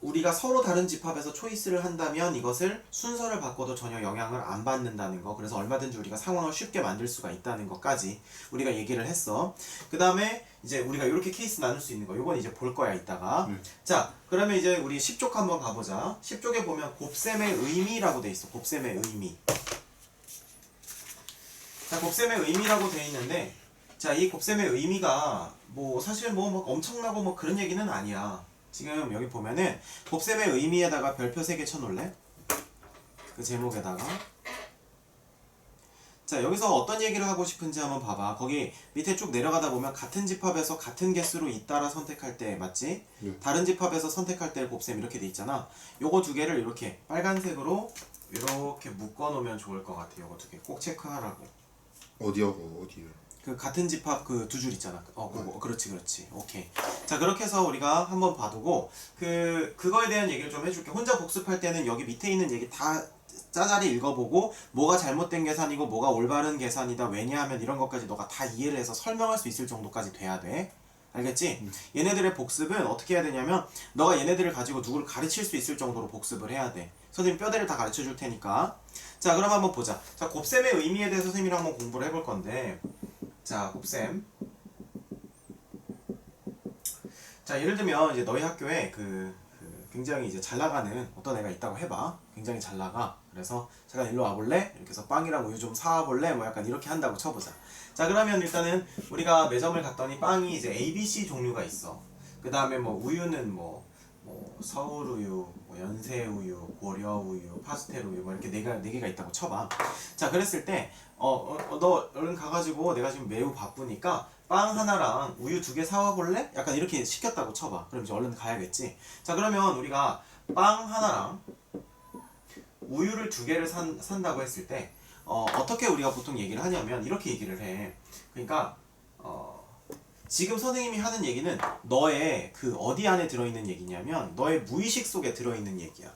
우리가 서로 다른 집합에서 초이스를 한다면 이것을 순서를 바꿔도 전혀 영향을 안 받는다는 거. 그래서 얼마든지 우리가 상황을 쉽게 만들 수가 있다는 것까지 우리가 얘기를 했어. 그 다음에 이제 우리가 이렇게 케이스 나눌 수 있는 거, 이건 이제 볼 거야 이따가. 자 그러면 이제 우리 10쪽 한번 가보자. 10쪽에 보면 곱셈의 의미라고 돼 있어. 곱셈의 의미. 자 곱셈의 의미라고 돼 있는데, 자 이 곱셈의 의미가 뭐 사실 뭐 막 엄청나고 뭐 그런 얘기는 아니야. 지금 여기 보면은 곱셈의 의미에다가 별표 3개 쳐놓을래? 그 제목에다가. 자 여기서 어떤 얘기를 하고 싶은지 한번 봐봐. 거기 밑에 쭉 내려가다 보면 같은 집합에서 같은 개수로 잇따라 선택할 때 맞지? 다른 집합에서 선택할 때 곱셈 이렇게 돼 있잖아. 요거 두 개를 이렇게 빨간색으로 이렇게 묶어 놓으면 좋을 것 같아. 요거 두 개 꼭 체크하라고. 어디하고 어디요? 그 같은 집합 그 두 줄 있잖아. 그렇지. 오케이. 자 그렇게 해서 우리가 한번 봐두고 그거에 대한 얘기를 좀 해줄게. 혼자 복습할 때는 여기 밑에 있는 얘기 다 짜잘히 읽어보고 뭐가 잘못된 계산이고 뭐가 올바른 계산이다, 왜냐하면 이런 것까지 너가 다 이해를 해서 설명할 수 있을 정도까지 돼야 돼. 알겠지? 얘네들의 복습은 어떻게 해야 되냐면 너가 얘네들을 가지고 누구를 가르칠 수 있을 정도로 복습을 해야 돼. 선생님 뼈대를 다 가르쳐 줄 테니까. 자 그럼 한번 보자. 자 곱셈의 의미에 대해서 선생님이랑 한번 공부를 해볼 건데, 자 곱셈. 자 예를 들면 이제 너희 학교에 굉장히 이제 잘 나가는 어떤 애가 있다고 해봐. 굉장히 잘 나가. 그래서 잠깐 일로 와볼래? 이렇게 해서 빵이랑 우유 좀 사와볼래? 뭐 약간 이렇게 한다고 쳐보자. 자 그러면 일단은 우리가 매점을 갔더니 빵이 이제 A, B, C 종류가 있어. 그 다음에 뭐 우유는 뭐 서울우유, 뭐 연세우유, 고려우유, 파스텔우유 뭐 이렇게 네 개가 있다고 쳐봐. 자 그랬을 때 너 얼른 가가지고 내가 지금 매우 바쁘니까 빵 하나랑 우유 2개 사와 볼래? 약간 이렇게 시켰다고 쳐봐. 그럼 이제 얼른 가야겠지. 자 그러면 우리가 빵 하나랑 우유를 2개를 산다고 했을 때 어떻게 우리가 보통 얘기를 하냐면 이렇게 얘기를 해. 그러니까 지금 선생님이 하는 얘기는 너의 그 어디 안에 들어있는 얘기냐면 너의 무의식 속에 들어있는 얘기야.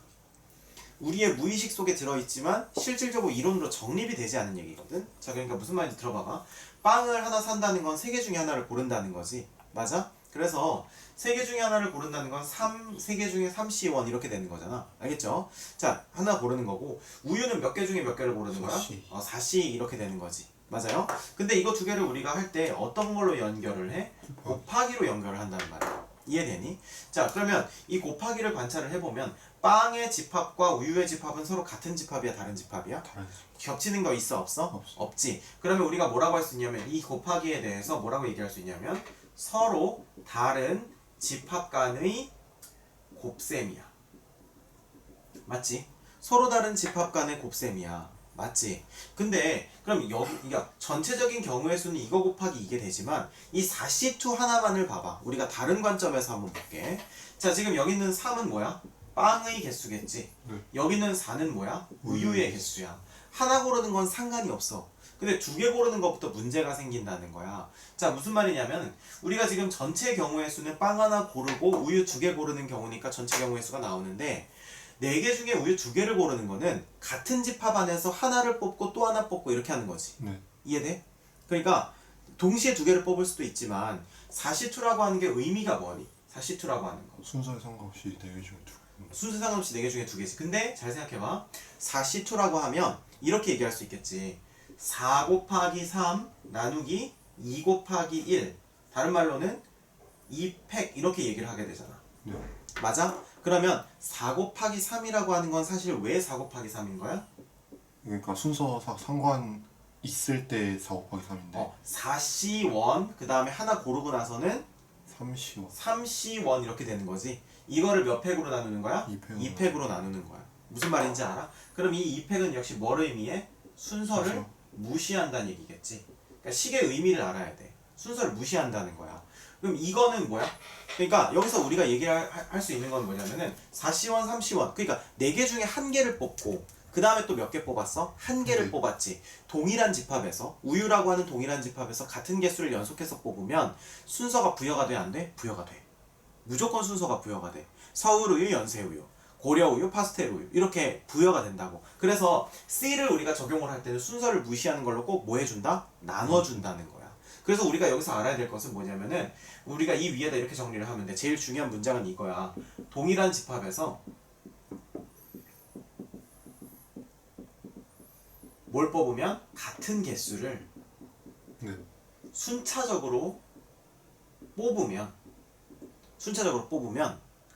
우리의 무의식 속에 들어있지만 실질적으로 이론으로 정립이 되지 않은 얘기거든. 자 그러니까 무슨 말인지 들어봐봐. 빵을 하나 산다는 건 3개 중에 하나를 고른다는 거지. 맞아? 그래서 3개 중에 하나를 고른다는 건 3개 중에 3C1 이렇게 되는 거잖아. 알겠죠? 자 하나 고르는 거고, 우유는 몇 개 중에 몇 개를 고르는 거야? 4C 이렇게 되는 거지. 맞아요? 근데 이거 2개를 우리가 할 때 어떤 걸로 연결을 해? 곱하기로 연결을 한다는 말이야. 이해되니? 자 그러면 이 곱하기를 관찰을 해보면 빵의 집합과 우유의 집합은 서로 같은 집합이야, 다른 집합이야? 겹치는 거 있어, 없어? 없지. 그러면 우리가 뭐라고 할 수 있냐면 이 곱하기에 대해서 뭐라고 얘기할 수 있냐면 서로 다른 집합 간의 곱셈이야. 맞지? 서로 다른 집합 간의 곱셈이야. 맞지? 근데 그럼 그러니까 전체적인 경우의 수는 이거 곱하기 이게 되지만 이 4C2 하나만을 봐봐. 우리가 다른 관점에서 한번 볼게. 자 지금 여기 있는 3은 뭐야? 빵의 개수겠지. 여기 있는 4는 뭐야? 우유의 개수야. 하나 고르는 건 상관이 없어. 근데 2개 고르는 것부터 문제가 생긴다는 거야. 자 무슨 말이냐면 우리가 지금 전체 경우의 수는 빵 하나 고르고 우유 2개 고르는 경우니까 전체 경우의 수가 나오는데, 4개 중에 우유 2개를 고르는 거는 같은 집합 안에서 하나를 뽑고 또 하나 뽑고 이렇게 하는 거지. 이해돼? 그러니까 동시에 2개를 뽑을 수도 있지만 4C2라고 하는 게 의미가 뭐니? 4C2라고 하는 거. 순서에 상관없이 4개 중에 2개. 순서 상관없이 4개 중에 2개지. 근데 잘 생각해봐. 4C2라고 하면 이렇게 얘기할 수 있겠지. 4 곱하기 3 나누기 2 곱하기 1. 다른 말로는 2팩 이렇게 얘기를 하게 되잖아. 맞아? 그러면 4 곱하기 3이라고 하는 건 사실 왜 4 곱하기 3인 거야? 그러니까 순서 상관 있을 때 4 곱하기 3인데 4C1 그 다음에 하나 고르고 나서는 3C1 3C1 이렇게 되는 거지. 이거를 몇 팩으로 나누는 거야? 2팩으로 나누는 거야. 무슨 말인지 알아? 그럼 이 2팩은 역시 뭘 의미해? 순서를 무시한다는 얘기겠지. 그러니까 식의 의미를 알아야 돼. 순서를 무시한다는 거야. 그럼 이거는 뭐야? 그러니까 여기서 우리가 얘기할 수 있는 건 뭐냐면은 4시원, 3시원. 그러니까 4개 중에 한 개를 뽑고 그 다음에 또 몇 개 뽑았어? 한 개를 뽑았지. 동일한 집합에서 우유라고 하는 동일한 집합에서 같은 개수를 연속해서 뽑으면 순서가 부여가 돼? 안 돼? 부여가 돼. 무조건 순서가 부여가 돼. 서울우유, 연세우유, 고려우유, 파스텔우유 이렇게 부여가 된다고. 그래서 C를 우리가 적용을 할 때는 순서를 무시하는 걸로 꼭 뭐 해준다? 나눠준다는 거야. 그래서 우리가 여기서 알아야 될 것은 뭐냐면은 우리가 이 위에다 이렇게 정리를 하면 돼. 제일 중요한 문장은 이거야. 동일한 집합에서 뭘 뽑으면 같은 개수를 네. 순차적으로 뽑으면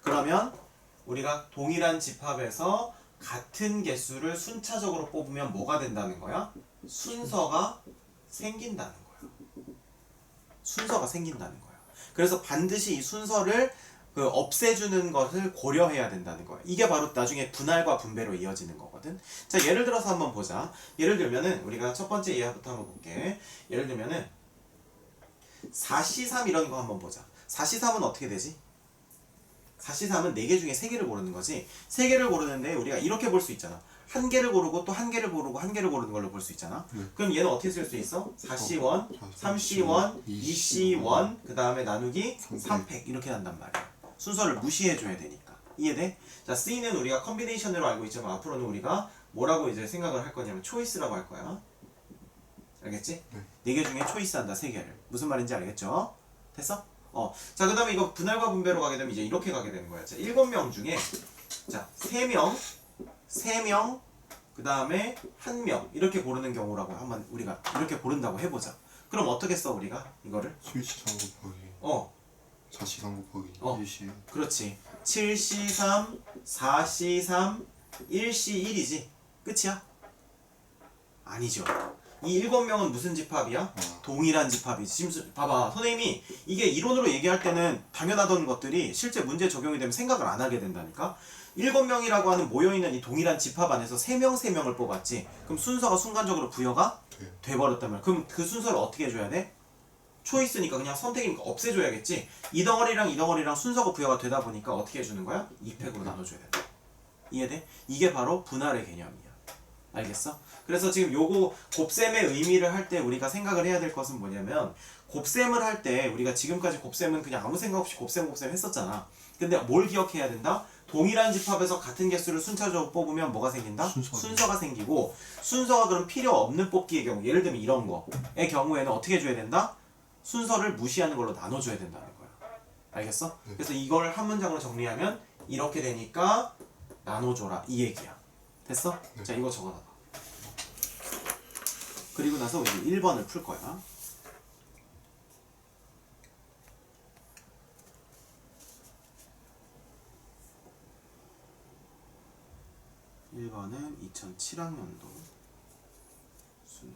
그러면 우리가 동일한 집합에서 같은 개수를 순차적으로 뽑으면 뭐가 된다는 거야? 순서가 생긴다는 거야. 순서가 생긴다는 거야. 그래서 반드시 이 순서를 없애주는 것을 고려해야 된다는 거야. 이게 바로 나중에 분할과 분배로 이어지는 거거든. 자, 예를 들어서 한번 보자. 예를 들면은 우리가 첫 번째 예화부터 한번 볼게. 예를 들면은 4C3 이런 거 한번 보자. 4C3은 어떻게 되지? 4C3은 4개 중에 3개를 고르는 거지. 3개를 고르는데 우리가 이렇게 볼 수 있잖아. 한 개를 고르고 또 한 개를 고르고 한 개를 고르는 걸로 볼 수 있잖아. 그럼 얘는 어떻게 쓸 수 있어? 4C1, 3C1, 2C1, 그 다음에 나누기 3팩 이렇게 한단 말이야. 순서를 무시해줘야 되니까. 이해돼? 자, C는 우리가 컨비네이션으로 알고 있지만 앞으로는 우리가 뭐라고 이제 생각을 할 거냐면 초이스라고 할 거야. 알겠지? 네 개 중에 초이스한다, 3개를. 무슨 말인지 알겠죠? 됐어? 자, 그 다음에 이거 분할과 분배로 가게 되면 이제 이렇게 가게 되는 거야. 자, 7명 중에 자, 3명, 그 다음에 1명 이렇게 고르는 경우라고 한번 우리가 이렇게 고른다고 해보자. 그럼 어떻게 써 우리가 이거를? 7C3 곱하기 4C3 곱하기 1C. 그렇지. 7C3, 4C3, 1C1이지. 끝이야? 아니죠. 이 7명은 무슨 집합이야? 동일한 집합이지. 지금 봐봐. 선생님이 이게 이론으로 얘기할 때는 당연하던 것들이 실제 문제 적용이 되면 생각을 안 하게 된다니까? 7명이라고 하는 모여있는 이 동일한 집합 안에서 3명을 뽑았지. 그럼 순서가 순간적으로 부여가 돼버렸단 말이야. 그럼 그 순서를 어떻게 해줘야 돼? 초이스니까 그냥 선택이니까 없애줘야겠지. 이 덩어리랑 순서가 부여가 되다 보니까 어떻게 해주는 거야? 2팩으로 나눠줘야 된다. 이해돼? 이게 바로 분할의 개념이야. 알겠어? 그래서 지금 요거 곱셈의 의미를 할 때 우리가 생각을 해야 될 것은 뭐냐면 곱셈을 할 때 우리가 지금까지 곱셈은 그냥 아무 생각 없이 곱셈 했었잖아. 근데 뭘 기억해야 된다? 동일한 집합에서 같은 개수를 순차적으로 뽑으면 뭐가 생긴다? 순서가 생기고 순서가 그럼 필요 없는 뽑기의 경우 예를 들면 이런 거의 경우에는 어떻게 해줘야 된다? 순서를 무시하는 걸로 나눠줘야 된다는 거야. 알겠어? 그래서 이걸 한 문장으로 정리하면 이렇게 되니까 나눠줘라 이 얘기야. 됐어? 자, 이거 적어놔봐. 그리고 나서 이제 1번을 풀 거야. (1번은) 2007학년도 순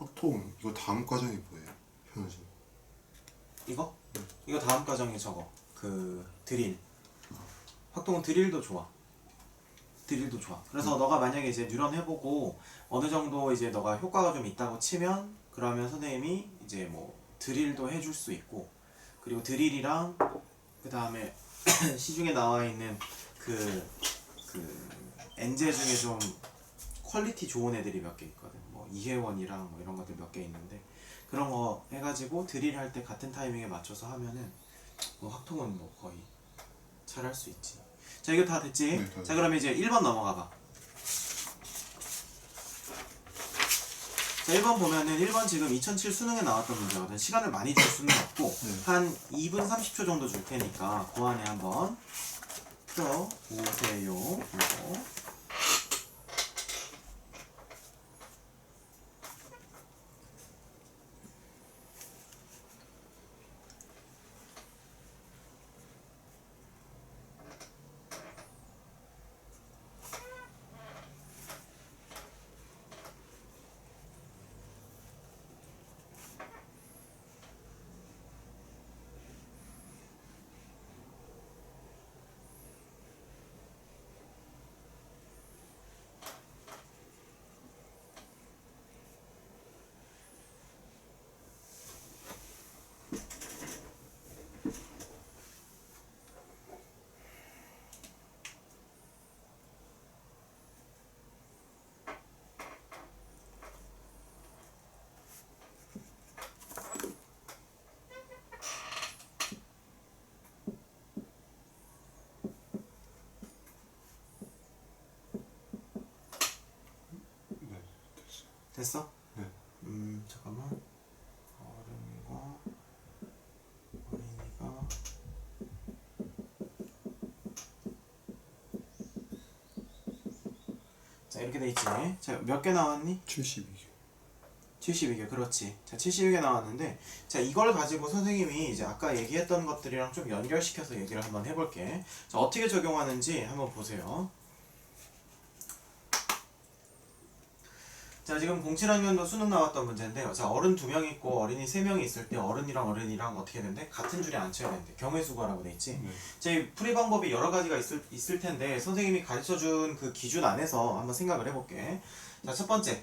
확통 이거 다음 과정이 뭐예요? 현우진. 이거? 이거 다음 과정이 저거 그 드릴. 확통은 드릴도 좋아. 드릴도 좋아. 그래서 너가 만약에 이제 뉴런 해보고 어느 정도 이제 너가 효과가 좀 있다고 치면 그러면 선생님이 이제 뭐 드릴도 해줄 수 있고, 그리고 드릴이랑 그 다음에 시중에 나와 있는 그 엔제 중에 좀 퀄리티 좋은 애들이 몇 개 있거든. 뭐 이혜원이랑 뭐 이런 것들 몇 개 있는데 그런 거 해가지고 드릴 할 때 같은 타이밍에 맞춰서 하면은 뭐 확통은 뭐 거의 잘할 수 있지. 자, 이거 다 됐지? 네, 자, 그러면 이제 1번 넘어가 봐. 자, 1번 보면은 1번 지금 2007 수능에 나왔던 문제거든. 시간을 많이 줄 수는 없고 한 2분 30초 정도 줄 테니까 그 안에 한번 풀어보세요. 이거. 네, 됐어? 네. 잠깐만. 어른이가 어린이가 자, 이렇게 돼 있지. 자, 몇 개 나왔니? 72개. 72개. 그렇지. 자, 72개 나왔는데, 자, 이걸 가지고 선생님이 이제 아까 얘기했던 것들이랑 좀 연결시켜서 얘기를 한번 해볼게. 자, 어떻게 적용하는지 한번 보세요. 자, 지금 07학년도 수능 나왔던 문제인데요. 자, 어른 2명 있고 어린이 3명이 있을 때 어른이랑 어른이랑 어떻게 된대? 같은 줄에 앉혀야 된대. 경우의수거라고 돼 있지. 자, 이 풀이 방법이 여러 가지가 있을 텐데 선생님이 가르쳐준 그 기준 안에서 한번 생각을 해볼게. 자, 첫 번째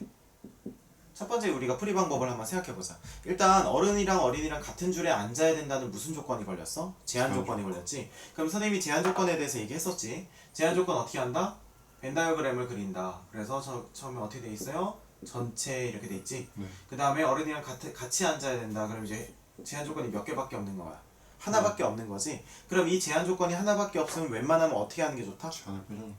우리가 풀이 방법을 한번 생각해보자. 일단 어른이랑 어린이랑 같은 줄에 앉아야 된다는 무슨 조건이 걸렸어? 제한 조건이 걸렸지. 그럼 선생님이 제한 조건에 대해서 얘기했었지. 제한 조건 어떻게 한다? 벤 다이어그램을 그린다. 그래서 처음에 어떻게 돼 있어요? 전체 이렇게 돼 있지. 그 다음에 어른이랑 같이 앉아야 된다. 그럼 이제 제한 조건이 몇 개밖에 없는 거야? 하나밖에 없는 거지. 그럼 이 제한 조건이 하나밖에 없으면 웬만하면 어떻게 하는 게 좋다? 제한을 빼면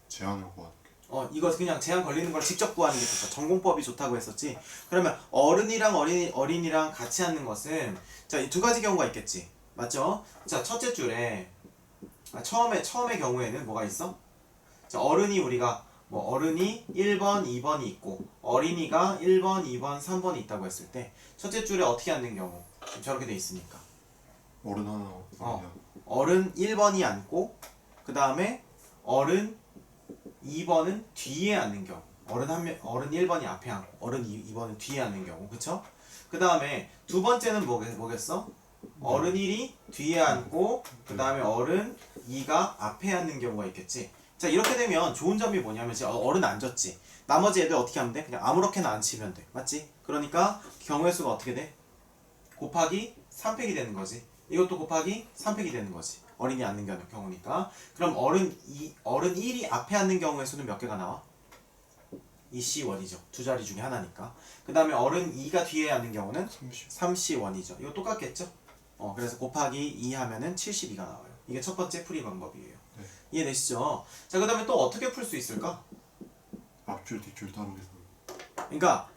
제한을 구하는 게. 이거 그냥 제한 걸리는 걸 직접 구하는 게 좋다. 전공법이 좋다고 했었지. 그러면 어른이랑 어린이랑 같이 앉는 것은 자, 이 두 가지 경우가 있겠지. 맞죠? 자, 첫째 줄에 처음의 경우에는 뭐가 있어? 자, 어른이 우리가 뭐 어른이 1번, 2번이 있고 어린이가 1번, 2번, 3번이 있다고 했을 때 첫째 줄에 어떻게 앉는 경우? 지금 저렇게 돼 있으니까 어른 하나, 어른 어른 1번이 앉고 그 다음에 어른 2번은 뒤에 앉는 경우. 어른 1번이 앞에 앉고 어른 2번은 뒤에 앉는 경우. 그쵸? 그 다음에 두 번째는 뭐겠어? 어른 1이 뒤에 앉고 그 다음에 어른 2가 앞에 앉는 경우가 있겠지. 자, 이렇게 되면 좋은 점이 뭐냐면 이제 어른 앉았지. 나머지 애들 어떻게 하면 돼? 그냥 아무렇게나 앉히면 돼. 맞지? 그러니까 경우의 수가 어떻게 돼? 곱하기 3팩이 되는 거지. 이것도 곱하기 3팩이 되는 거지. 어린이 앉는 경우니까. 그럼 어른 1이 앞에 앉는 경우의 수는 몇 개가 나와? 2C1이죠. 두 자리 중에 하나니까. 그 다음에 어른 2가 뒤에 앉는 경우는 3C1이죠. 이거 똑같겠죠? 그래서 곱하기 2 하면은 72가 나와요. 이게 첫 번째 풀이 방법이에요. 네. 이해되시죠? 자, 그 다음에 또 어떻게 풀 수 있을까? 앞줄 뒷줄 다른 데서. 그러니까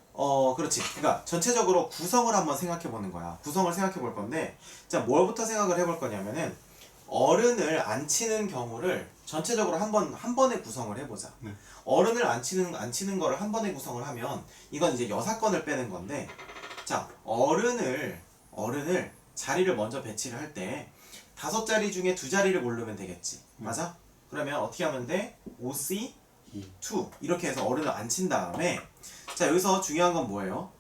그렇지. 그러니까 전체적으로 구성을 한번 생각해 보는 거야. 구성을 생각해 볼 건데, 자, 뭘부터 생각을 해볼 거냐면은 어른을 앉히는 경우를 전체적으로 한 번에 구성을 해보자. 네. 어른을 앉히는 거를 한 번에 구성을 하면 이건 이제 여사건을 빼는 건데, 자, 어른을 자리를 먼저 배치를 할 때 5자리 중에 2자리를 고르면 되겠지. 맞아? 그러면 어떻게 하면 돼? OC 2 이렇게 해서 어른을 앉힌 다음에 자, 여기서 중요한 건 뭐예요?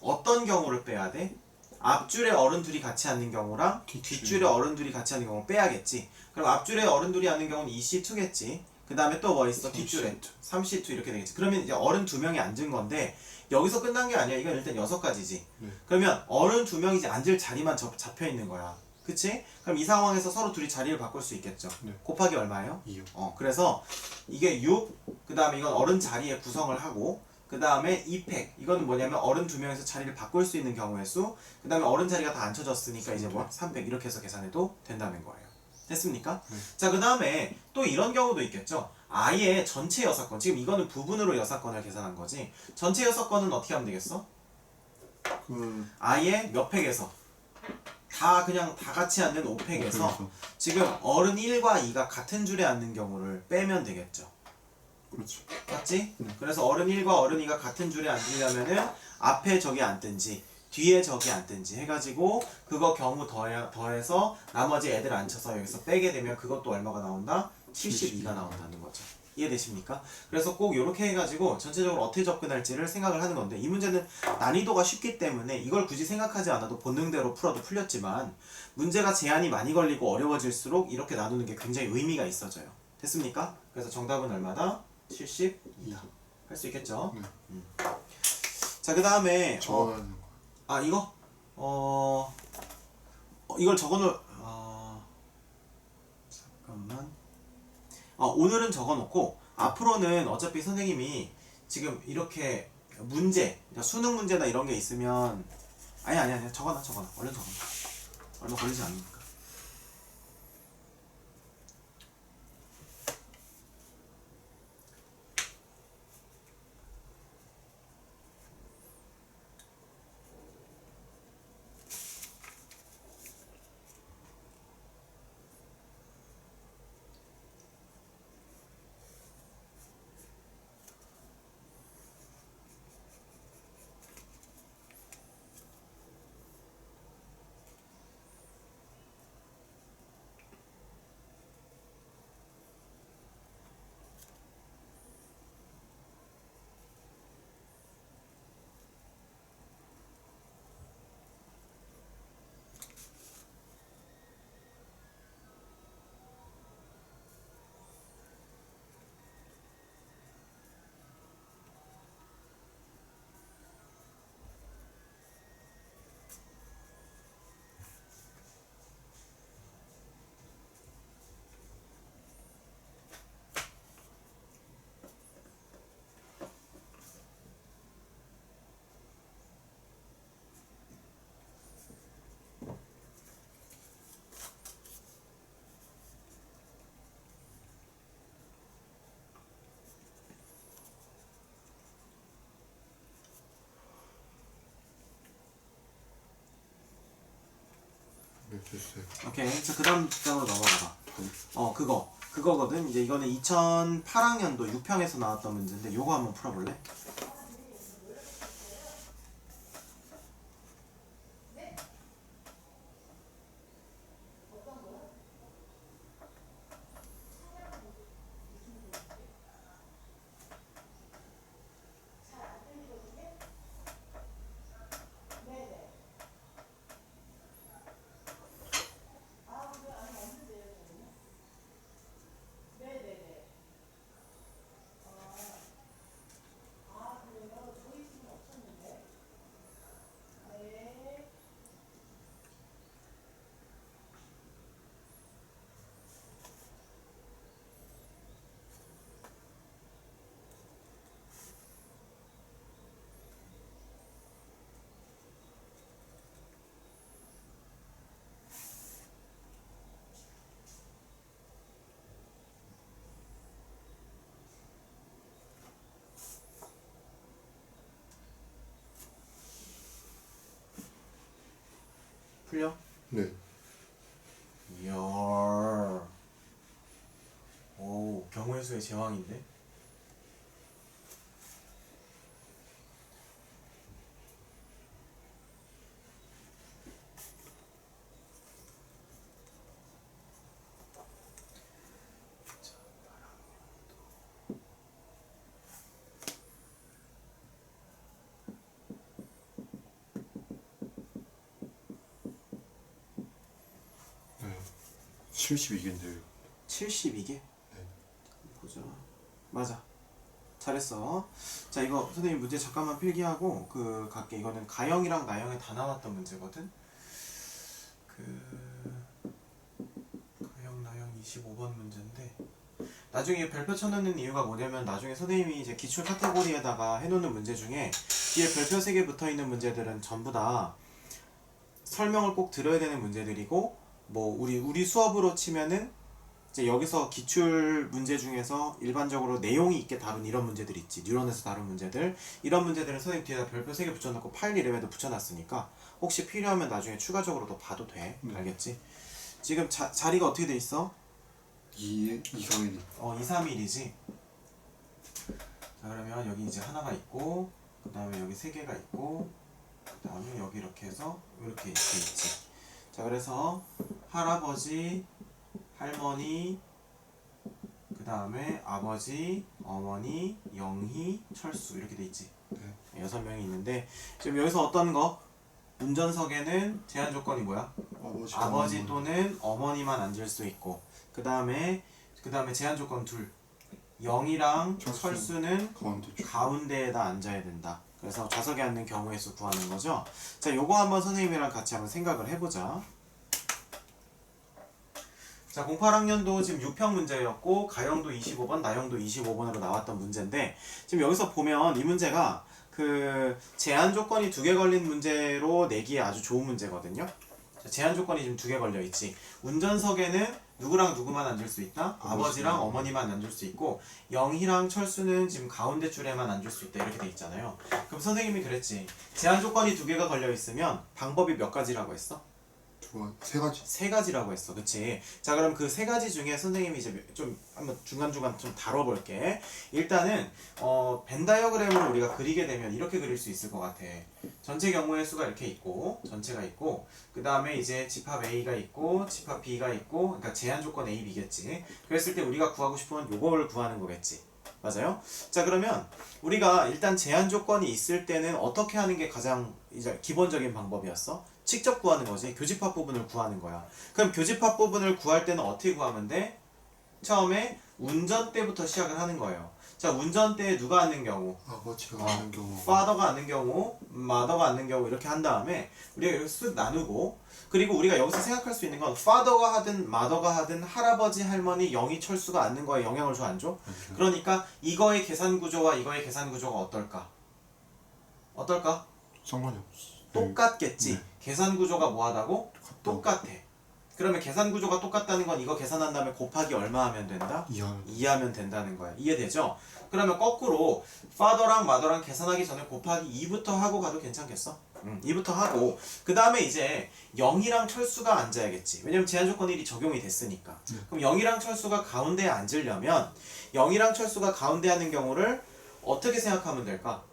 어떤 경우를 빼야 돼? 앞줄에 어른 둘이 같이 앉는 경우랑 뒷줄에. 뒷줄에 어른 둘이 같이 앉는 경우 빼야겠지. 그럼 앞줄에 어른 둘이 앉는 경우는 2C2겠지. 그 다음에 또 뭐 있어? 뒷줄에 3C2 이렇게 되겠지. 그러면 이제 어른 2명이 앉은 건데 여기서 끝난 게 아니야. 이건 일단 6가지지. 네. 그러면 어른 2명이 이제 앉을 자리만 잡혀 있는 거야. 그치? 그럼 이 상황에서 서로 둘이 자리를 바꿀 수 있겠죠. 네. 곱하기 얼마예요? 2요. 그래서 이게 6, 그 다음에 이건 어른 자리에 구성을 하고, 그 다음에 2팩, 이거는 뭐냐면 어른 2명에서 자리를 바꿀 수 있는 경우의 수, 그 다음에 어른 자리가 다 앉혀졌으니까 이제 뭐 300 이렇게 해서 계산해도 된다는 거예요. 됐습니까? 네. 자, 그 다음에 또 이런 경우도 있겠죠. 아예 전체 여사건, 지금 이거는 부분으로 여사건을 계산한 거지. 전체 여사건은 어떻게 하면 되겠어? 아예 몇 팩에서? 그냥 다 같이 앉는 5팩에서 지금 어른 1과 2가 같은 줄에 앉는 경우를 빼면 되겠죠. 그렇죠. 맞지? 네. 그래서 어른 1과 어른 2가 같은 줄에 앉으려면은 앞에 저기 앉든지 뒤에 저기 앉든지 해가지고 그거 경우 더해서 나머지 애들 앉혀서 여기서 빼게 되면 그것도 얼마가 나온다? 72가 나온다는 거죠. 이해되십니까? 그래서 꼭 이렇게 해가지고 전체적으로 어떻게 접근할지를 생각을 하는 건데, 이 문제는 난이도가 쉽기 때문에 이걸 굳이 생각하지 않아도 본능대로 풀어도 풀렸지만 문제가 제한이 많이 걸리고 어려워질수록 이렇게 나누는 게 굉장히 의미가 있어져요. 됐습니까? 그래서 정답은 얼마다? 72다. 할 수 있겠죠? 네. 자, 그 다음에 저는 이거? 이걸 적어놓을 잠깐만. 오늘은 적어놓고 앞으로는 어차피 선생님이 지금 이렇게 문제, 그러니까 수능 문제나 이런 게 있으면 아니 적어놔 얼른 적어놔. 얼마 걸리지 않으니까. 네, 됐어요. 오케이. 자, 그 다음 장으로 넘어가봐. 그거거든. 이제 이거는 2008학년도 6평에서 나왔던 문제인데 요거 한번 풀어볼래? 풀려? 네. 이야. 오, 경우의 수의 제왕인데? 72개인데요. 72개? 보자. 맞아. 잘했어. 자, 이거 선생님 문제 잠깐만 필기하고 갈게. 이거는 가형이랑 나형에 다 나왔던 문제거든. 가형 나형 25번 문제인데 나중에 별표 쳐놓는 이유가 뭐냐면 나중에 선생님이 이제 기출 카테고리에다가 해놓는 문제 중에 뒤에 별표 3개 붙어있는 문제들은 전부 다 설명을 꼭 들어야 되는 문제들이고 뭐 우리 수업으로 치면은 이제 여기서 기출 문제 중에서 일반적으로 내용이 있게 다룬 이런 문제들 있지. 뉴런에서 다룬 문제들. 이런 문제들은 선생님 뒤에다 별표 3개 붙여놓고 파일 이름에도 붙여놨으니까 혹시 필요하면 나중에 추가적으로도 봐도 돼. 알겠지? 지금 자리가 어떻게 돼 있어? 2, 3, 1. 2, 3, 1이지. 자, 그러면 여기 이제 하나가 있고 그 다음에 여기 3개가 있고 그 다음에 여기 이렇게 해서 이렇게 있지. 자, 그래서 할아버지, 할머니, 그 다음에 아버지, 어머니, 영희, 철수 이렇게 돼 있지. 네. 6명이 있는데 지금 여기서 어떤 거? 운전석에는 제한 조건이 뭐야? 아버지 또는 어머니만 앉을 수 있고 그 다음에 제한 조건 둘. 영희랑 철수는 가운데에다 앉아야 된다. 그래서 좌석에 앉는 경우의 수 구하는 거죠. 자, 요거 한번 선생님이랑 같이 한번 생각을 해보자. 자, 08학년도 지금 6평 문제였고 가형도 25번, 나형도 25번으로 나왔던 문제인데 지금 여기서 보면 이 문제가 제한 조건이 2개 걸린 문제로 내기에 아주 좋은 문제거든요. 자, 제한 조건이 지금 2개 걸려 있지. 운전석에는 누구랑 누구만 앉을 수 있다? 아버지랑 어머니만 앉을 수 있고 영희랑 철수는 지금 가운데 줄에만 앉을 수 있다. 이렇게 돼 있잖아요. 그럼 선생님이 그랬지. 제한 조건이 2개가 걸려 있으면 방법이 몇 가지라고 했어? 3가지. 3가지라고 했어. 그치? 자, 그럼 그 3가지 중에 선생님이 이제 좀 한번 중간중간 좀 다뤄볼게. 일단은 벤 다이어그램으로 우리가 그리게 되면 이렇게 그릴 수 있을 것 같아. 전체 경우의 수가 이렇게 있고 전체가 있고 그 다음에 이제 집합 A가 있고 집합 B가 있고 그러니까 제한 조건 A, B겠지. 그랬을 때 우리가 구하고 싶으면 요거를 구하는 거겠지. 맞아요? 자, 그러면 우리가 일단 제한 조건이 있을 때는 어떻게 하는 게 가장 이제 기본적인 방법이었어? 직접 구하는 거지. 교집합 부분을 구하는 거야. 그럼 교집합 부분을 구할 때는 어떻게 구하면 돼? 처음에 운전대부터 시작을 하는 거예요. 자, 운전대에 누가 앉는 경우? 아버지가 앉는 경우. father가 앉는 경우, mother가 앉는 경우 이렇게 한 다음에 우리가 이렇게 쓱 나누고 그리고 우리가 여기서 생각할 수 있는 건 father가 하든 mother가 하든 할아버지, 할머니, 영희, 철수가 앉는 거에 영향을 줘 안 줘? 그러니까 이거의 계산 구조와 이거의 계산 구조가 어떨까? 상관이 없어. 똑같겠지. 네. 계산 구조가 뭐하다고? 똑같아. 그러면 계산 구조가 똑같다는 건 이거 계산한 다음에 곱하기 얼마 하면 된다? 2하면 된다는 거야. 이해되죠? 그러면 거꾸로 father랑 mother랑 계산하기 전에 곱하기 2부터 하고 가도 괜찮겠어? 2부터 하고 그 다음에 이제 영희랑 철수가 앉아야겠지. 왜냐면 제한 조건 1이 적용이 됐으니까. 그럼 영희랑 철수가 가운데에 앉으려면 영희랑 철수가 가운데 앉는 경우를 어떻게 생각하면 될까?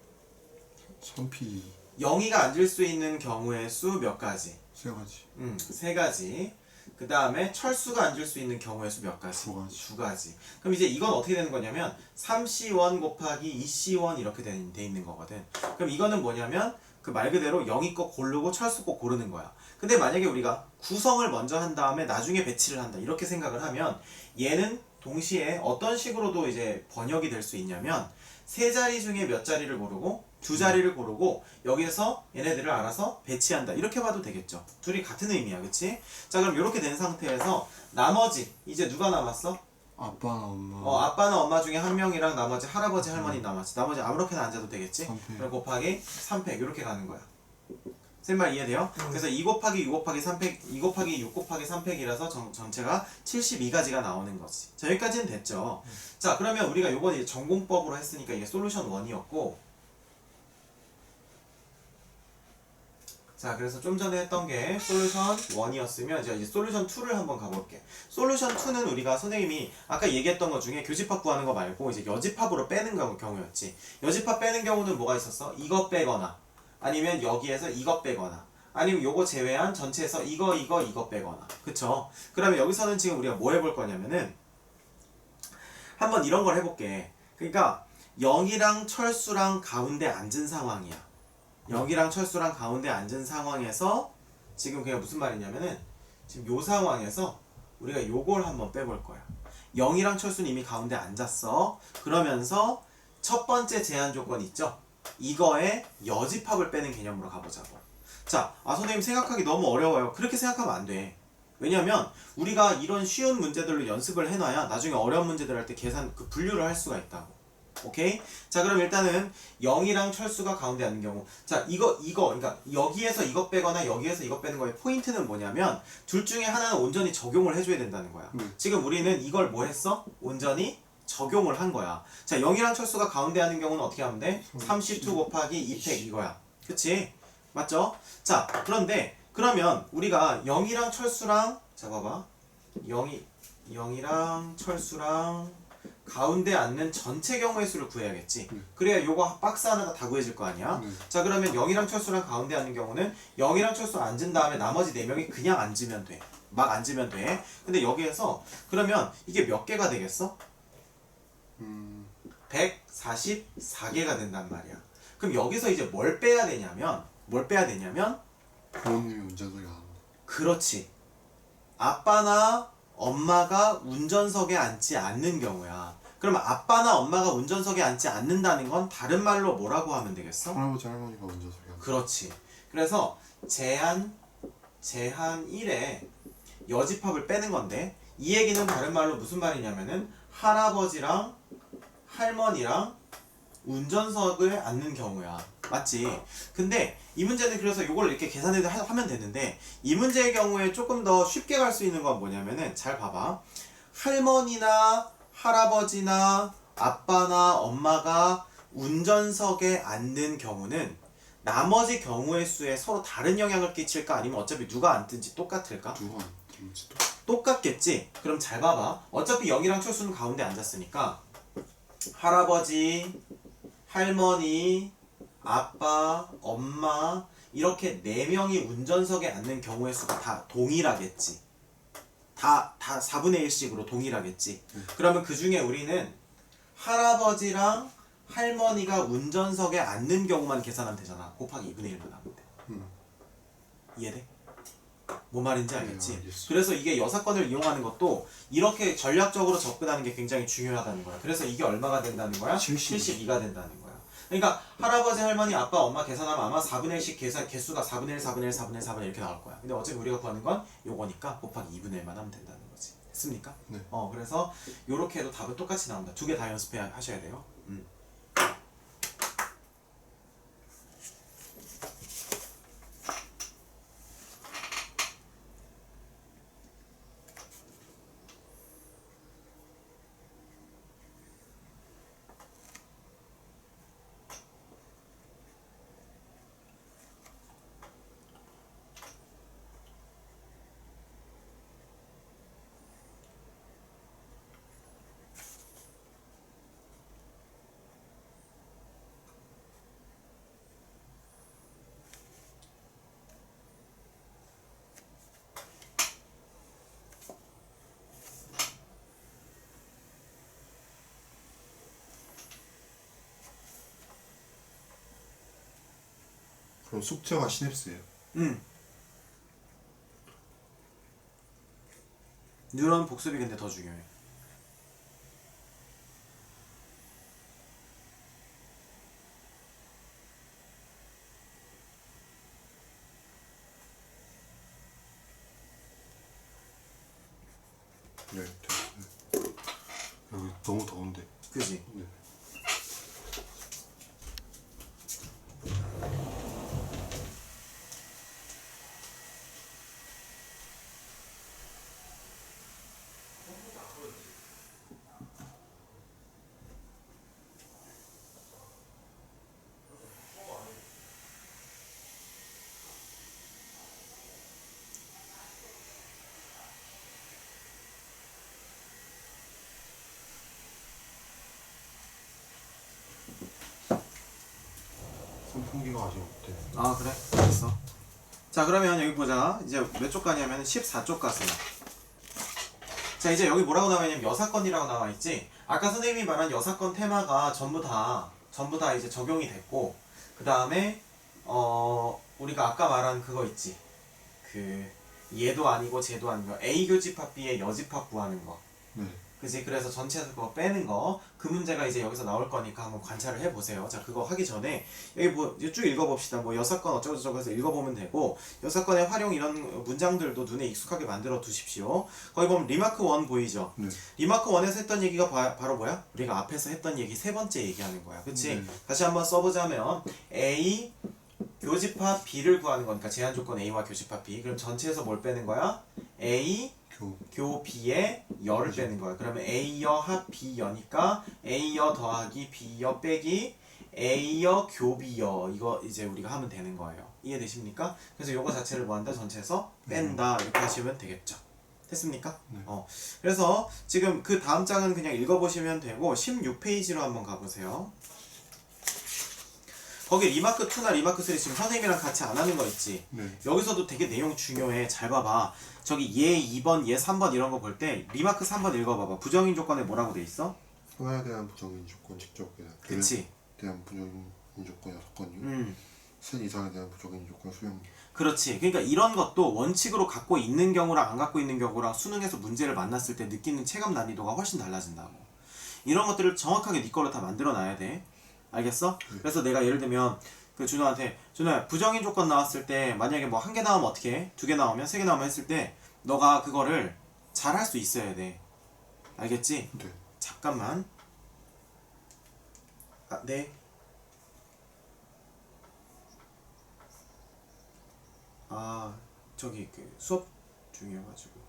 3P. 영희가 앉을 수 있는 경우의 수 몇 가지? 3가지. 3가지. 그 다음에 철수가 앉을 수 있는 경우의 수 몇 가지? 2가지. 2가지. 그럼 이제 이건 어떻게 되는 거냐면 3C1 곱하기 2C1 이렇게 돼 있는 거거든. 그럼 이거는 뭐냐면 그 말 그대로 영희 거 고르고 철수 거 고르는 거야. 근데 만약에 우리가 구성을 먼저 한 다음에 나중에 배치를 한다 이렇게 생각을 하면 얘는 동시에 어떤 식으로도 이제 번역이 될 수 있냐면 3자리 중에 몇 자리를 고르고 2자리를 고르고 여기에서 얘네들을 알아서 배치한다 이렇게 봐도 되겠죠. 둘이 같은 의미야. 그치? 자, 그럼 이렇게 된 상태에서 나머지 이제 누가 남았어? 아빠나 엄마. 아빠나 엄마 중에 한 명이랑 나머지 할아버지 할머니 남았지. 나머지 아무렇게나 앉아도 되겠지? 3팩. 그럼 곱하기 3팩 이렇게 가는 거야. 쌤말 이해돼요? 그래서 2 곱하기 6 곱하기 3팩 2 곱하기 6 곱하기 3팩이라서 전체가 72가지가 나오는 거지. 자, 여기까지는 됐죠. 자, 그러면 우리가 요번 이제 전공법으로 했으니까 이게 솔루션 1이었고 자, 그래서 좀 전에 했던 게 솔루션 1이었으면 이제 솔루션 2를 한번 가볼게. 솔루션 2는 우리가 선생님이 아까 얘기했던 것 중에 교집합 구하는 거 말고 이제 여집합으로 빼는 경우였지. 여집합 빼는 경우는 뭐가 있었어? 이거 빼거나 아니면 여기에서 이거 빼거나 아니면 요거 제외한 전체에서 이거 빼거나. 그쵸? 그러면 여기서는 지금 우리가 뭐 해볼 거냐면은 한번 이런 걸 해볼게. 그러니까 영희랑 철수랑 가운데 앉은 상황이야. 영희랑 철수랑 가운데 앉은 상황에서 지금 그냥 무슨 말이냐면은 지금 요 상황에서 우리가 요걸 한번 빼볼 거야. 영희랑 철수는 이미 가운데 앉았어. 그러면서 첫 번째 제한 조건 있죠? 이거에 여집합을 빼는 개념으로 가보자고. 자, 선생님 생각하기 너무 어려워요. 그렇게 생각하면 안 돼. 왜냐면 우리가 이런 쉬운 문제들로 연습을 해놔야 나중에 어려운 문제들 할 때 계산 그 분류를 할 수가 있다고. 오케이? 자, 그럼 일단은 영희랑 철수가 가운데 앉는 경우. 자, 이거 그러니까 여기에서 이거 빼거나 여기에서 이거 빼는 거의 포인트는 뭐냐면 둘 중에 하나는 온전히 적용을 해줘야 된다는 거야. 지금 우리는 이걸 뭐 했어? 온전히 적용을 한 거야. 자, 영희랑 철수가 가운데 앉는 경우는 어떻게 하면 돼? 32 곱하기 2팩 이거야. 그치? 맞죠? 자, 그런데 그러면 우리가 영희랑 철수랑 자 봐봐. 영희랑 철수랑 가운데 앉는 전체 경우의 수를 구해야겠지. 그래야 요거 박스 하나가 다 구해질 거 아니야. 자, 그러면 영희랑 철수랑 가운데 앉는 경우는 영희랑 철수 앉은 다음에 나머지 4명이 그냥 앉으면 돼. 막 앉으면 돼. 근데 여기에서 그러면 이게 몇 개가 되겠어? 144개가 된단 말이야. 그럼 여기서 이제 뭘 빼야 되냐면 부모님이 운전석에 안. 그렇지. 아빠나 엄마가 운전석에 앉지 않는 경우야. 그럼 아빠나 엄마가 운전석에 앉지 않는다는 건 다른 말로 뭐라고 하면 되겠어? 할아버지 할머니가 운전석에 안. 그렇지. 그래서 제한 1에 여집합을 빼는 건데 이 얘기는 다른 말로 무슨 말이냐면은 할아버지랑 할머니랑 운전석을 앉는 경우야. 맞지? 근데 이 문제는 그래서 이걸 이렇게 계산해서 하면 되는데 이 문제의 경우에 조금 더 쉽게 갈 수 있는 건 뭐냐면은 잘 봐봐. 할머니나 할아버지나 아빠나 엄마가 운전석에 앉는 경우는 나머지 경우의 수에 서로 다른 영향을 끼칠까? 아니면 어차피 누가 앉든지 똑같을까? 누가 앉든지 똑같겠지? 그럼 잘 봐봐. 어차피 영희랑 철수는 가운데 앉았으니까 할아버지, 할머니, 아빠, 엄마 이렇게 4명이 운전석에 앉는 경우의 수가 다 동일하겠지. 다 4분의 1씩으로 동일하겠지. 그러면 그 중에 우리는 할아버지랑 할머니가 운전석에 앉는 경우만 계산하면 되잖아. 곱하기 2분의 1만 하면 돼. 이해돼? 뭐 말인지 알겠지? 그래서 이게 여사건을 이용하는 것도 이렇게 전략적으로 접근하는 게 굉장히 중요하다는 거야. 그래서 이게 얼마가 된다는 거야? 72가 된다는 거야. 그러니까 할아버지, 할머니, 아빠, 엄마 계산하면 아마 4분의 1씩 개수가 4분의 1, 4분의 1, 4분의 1, 4분의 1 이렇게 나올 거야. 근데 어차피 우리가 구하는 건 요거니까 곱하기 2분의 1만 하면 된다는 거지. 됐습니까? 네. 그래서 요렇게 해도 답은 똑같이 나온다. 2개 다 연습하셔야 돼요. 그럼 숙제가 시냅스예요. 뉴런 복습이 근데 더 중요해. 네, 됐어요. 여기 너무 더운데. 그지? 네. 선풍기가 아직 없대. 아, 그래? 알겠어. 자, 그러면 여기 보자. 이제 몇 쪽 가냐면 14쪽 갔어요. 자, 이제 여기 뭐라고 나와있냐면 여사건이라고 나와있지. 아까 선생님이 말한 여사건 테마가 전부 다 이제 적용이 됐고, 그 다음에 우리가 아까 말한 그거 있지. 그 얘도 아니고 쟤도 아니고 A 교집합 B의 여집합 구하는 거. 네. 그지? 그래서 전체에서 그거 빼는 거. 그 문제가 이제 여기서 나올 거니까 한번 관찰을 해보세요. 자, 그거 하기 전에 여기 뭐 쭉 읽어봅시다. 뭐 여사건 어쩌고저쩌고 해서 읽어보면 되고, 여사건의 활용 이런 문장들도 눈에 익숙하게 만들어 두십시오. 거기 보면 리마크 1 보이죠? 네. 리마크 1에서 했던 얘기가 바로 뭐야? 우리가 앞에서 했던 얘기 세 번째 얘기하는 거야. 그치? 네. 다시 한번 써보자면 A 교집합 B를 구하는 거니까 제한 조건 A와 교집합 B. 그럼 전체에서 뭘 빼는 거야? A 교 B의 여를 빼는 거야. 그러면 A여 합 B여니까 A여 더하기 B여 빼기 A여 교 B여. 이거 이제 우리가 하면 되는 거예요. 이해되십니까? 그래서 요거 자체를 뭐 한다? 전체에서 뺀다. 이렇게 하시면 되겠죠. 됐습니까? 네. 그래서 지금 그 다음 장은 그냥 읽어보시면 되고 16페이지로 한번 가보세요. 거기 리마크 2나 리마크 3 지금 선생님이랑 같이 안 하는 거 있지? 네. 여기서도 되게 내용 중요해. 잘 봐봐. 저기 얘 2번, 얘 3번 이런 거 볼 때 리마크 3번 읽어봐봐. 부정인 조건에 뭐라고 돼 있어? 하나에 대한 부정인 조건 직접 그치? 대한 부정인 조건 6건이요. 셋 이상에 대한 부정인 조건 수용. 그렇지. 그러니까 이런 것도 원칙으로 갖고 있는 경우랑 안 갖고 있는 경우랑 수능에서 문제를 만났을 때 느끼는 체감 난이도가 훨씬 달라진다고. 이런 것들을 정확하게 네 걸로 다 만들어 놔야 돼. 알겠어? 그래서 내가 예를 들면 그 준호한테 준호야 부정인 조건 나왔을 때 만약에 뭐 한 개 나오면 어떻게 해? 두 개 나오면 세 개 나오면 했을 때 너가 그거를 잘 할 수 있어야 돼. 알겠지? 네. 잠깐만. 아, 네. 아, 저기 그 수업 중이어가지고.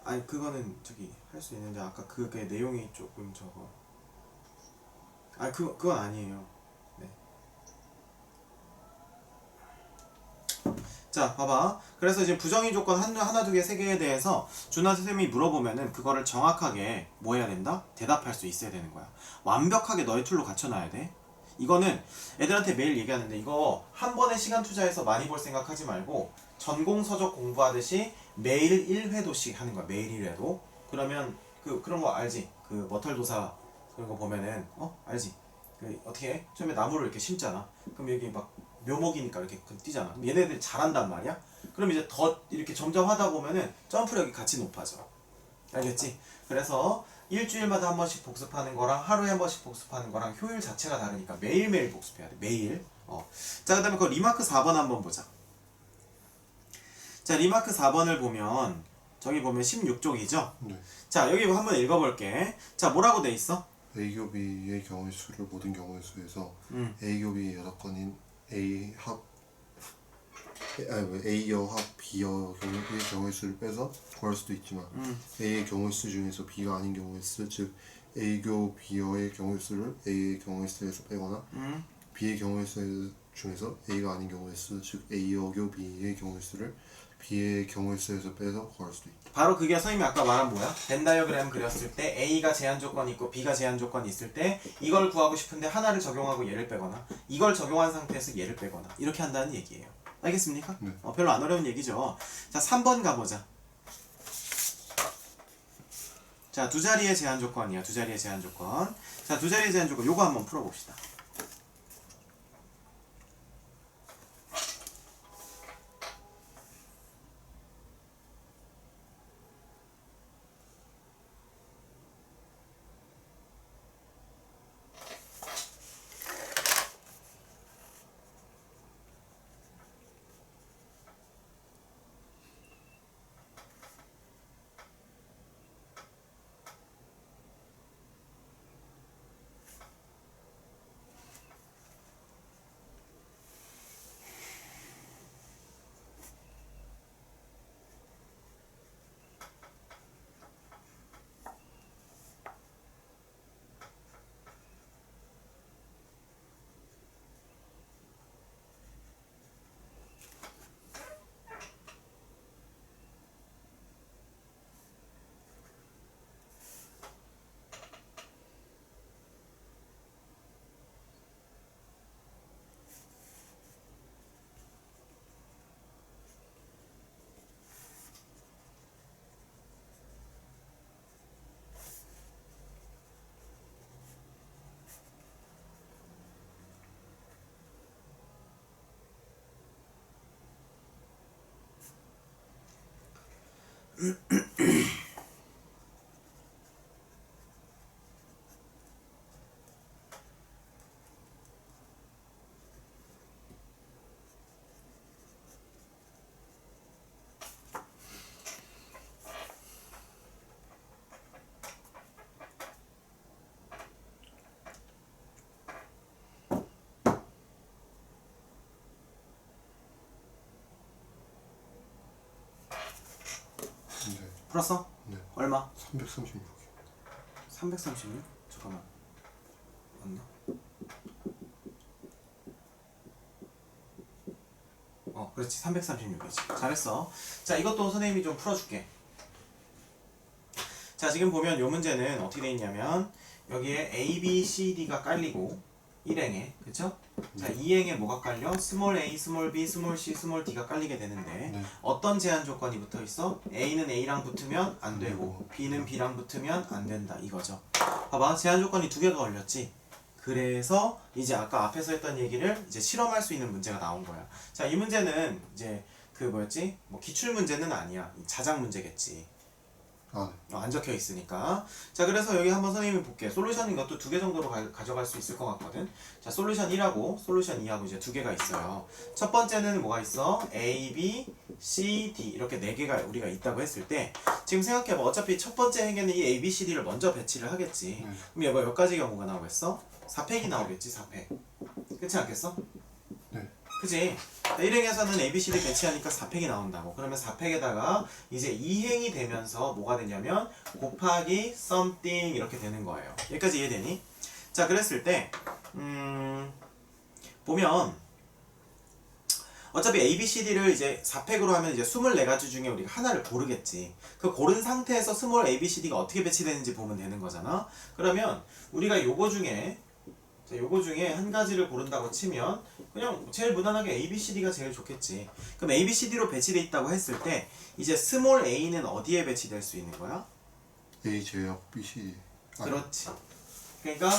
아니 그거는 저기 할 수 있는데 아까 그게 내용이 조금 저거. 아, 그건 아니에요. 네. 자, 봐봐. 그래서 이제 부정인 조건 하나, 두 개, 세 개에 대해서 준하 선생님이 물어보면은 그거를 정확하게 뭐 해야 된다? 대답할 수 있어야 되는 거야. 완벽하게 너의 툴로 갖춰놔야 돼. 이거는 애들한테 매일 얘기하는데 이거 한 번에 시간 투자해서 많이 볼 생각하지 말고 전공 서적 공부하듯이 매일 1회도씩 하는 거야. 매일 1회도. 그러면 그런 거 알지? 그 머털도사 그런 거 보면은 알지? 그 어떻게 해? 처음에 나무를 이렇게 심잖아. 그럼 여기 막 묘목이니까 이렇게 뛰잖아. 그럼 얘네들이 잘한단 말이야. 그럼 이제 더 이렇게 점점 하다 보면은 점프력이 같이 높아져. 알겠지? 그래서 일주일마다 한 번씩 복습하는 거랑 하루에 한 번씩 복습하는 거랑 효율 자체가 다르니까 매일매일 복습해야 돼. 매일. 자, 그 다음에 그 리마크 4번 한번 보자. 자, 리마크 4번을 보면 저기 보면 16쪽이죠? 네. 자, 여기 한번 읽어볼게. 자, 뭐라고 돼 있어? A 교비의 경우의 수를 모든 경우의 수에서 A 교비의 6건인 A 합 A여 합 B여 경우의 수를 빼서 구할 수도 있지만 A의 경우의 수 중에서 B가 아닌 경우의 수, 즉 A교 B여의 경우의 수를 A의 경우의 수에서 빼거나 B의 경우의 수 중에서 A가 아닌 경우의 수, 즉 A여교 B의 경우의 수를 B의 경우의 수에서 빼서 구할 수도 있다. 바로 그게 선생님이 아까 말한 뭐야? 벤 다이어그램 그렸을 때 A가 제한 조건이 있고 B가 제한 조건이 있을 때 이걸 구하고 싶은데 하나를 적용하고 얘를 빼거나 이걸 적용한 상태에서 얘를 빼거나 이렇게 한다는 얘기예요. 알겠습니까? 네. 별로 안 어려운 얘기죠. 자, 3번 가보자. 자, 두 자리의 제한 조건이야. 두 자리의 제한 조건. 자, 두 자리의 제한 조건 요거 한번 풀어봅시다. 네. 풀었어? 네. 얼마? 336. 336? 잠깐만. 맞나? 그렇지. 336이지. 잘했어. 자, 이것도 선생님이 좀 풀어줄게. 자, 지금 보면 요 문제는 어떻게 돼 있냐면 여기에 A, B, C, D가 깔리고 1행에, 그쵸? 자, 2행에 뭐가 깔려? 스몰 a, 스몰 b, 스몰 c, 스몰 d가 깔리게 되는데 네. 어떤 제한 조건이 붙어 있어? a는 a랑 붙으면 안 되고 b는 b랑 붙으면 안 된다 이거죠. 봐봐, 제한 조건이 두 개가 걸렸지. 그래서 이제 아까 앞에서 했던 얘기를 이제 실험할 수 있는 문제가 나온 거야. 자, 이 문제는 이제 그 뭐였지? 뭐 기출 문제는 아니야. 자작 문제겠지. 아, 네. 안 적혀 있으니까. 자, 그래서 여기 한번 선생님이 볼게. 솔루션인 것도 두 개 정도로 가져갈 수 있을 것 같거든. 자, 솔루션 1하고 솔루션 2하고 이제 두 개가 있어요. 첫 번째는 뭐가 있어? A, B, C, D 이렇게 네 개가 우리가 있다고 했을 때 지금 생각해봐. 어차피 첫 번째 행에는 이 A, B, C, D를 먼저 배치를 하겠지. 네. 그럼 여봐, 몇 가지 경우가 나오겠어? 4팩이 나오겠지, 4팩. 그렇지 않겠어? 네. 그지? 1행에서는 ABCD 배치하니까 4팩이 나온다고. 그러면 4팩에다가 이제 2행이 되면서 뭐가 되냐면 곱하기 something 이렇게 되는 거예요. 여기까지 이해되니? 자, 그랬을 때 보면 어차피 ABCD를 이제 4팩으로 하면 이제 24가지 중에 우리가 하나를 고르겠지. 그 고른 상태에서 스몰 ABCD가 어떻게 배치되는지 보면 되는 거잖아. 그러면 우리가 요거 중에 한 가지를 고른다고 치면 그냥 제일 무난하게 ABCD가 제일 좋겠지. 그럼 ABCD로 배치돼 있다고 했을 때 이제 스몰 a는 어디에 배치될 수 있는 거야? A 제약 B C. 그렇지. 그러니까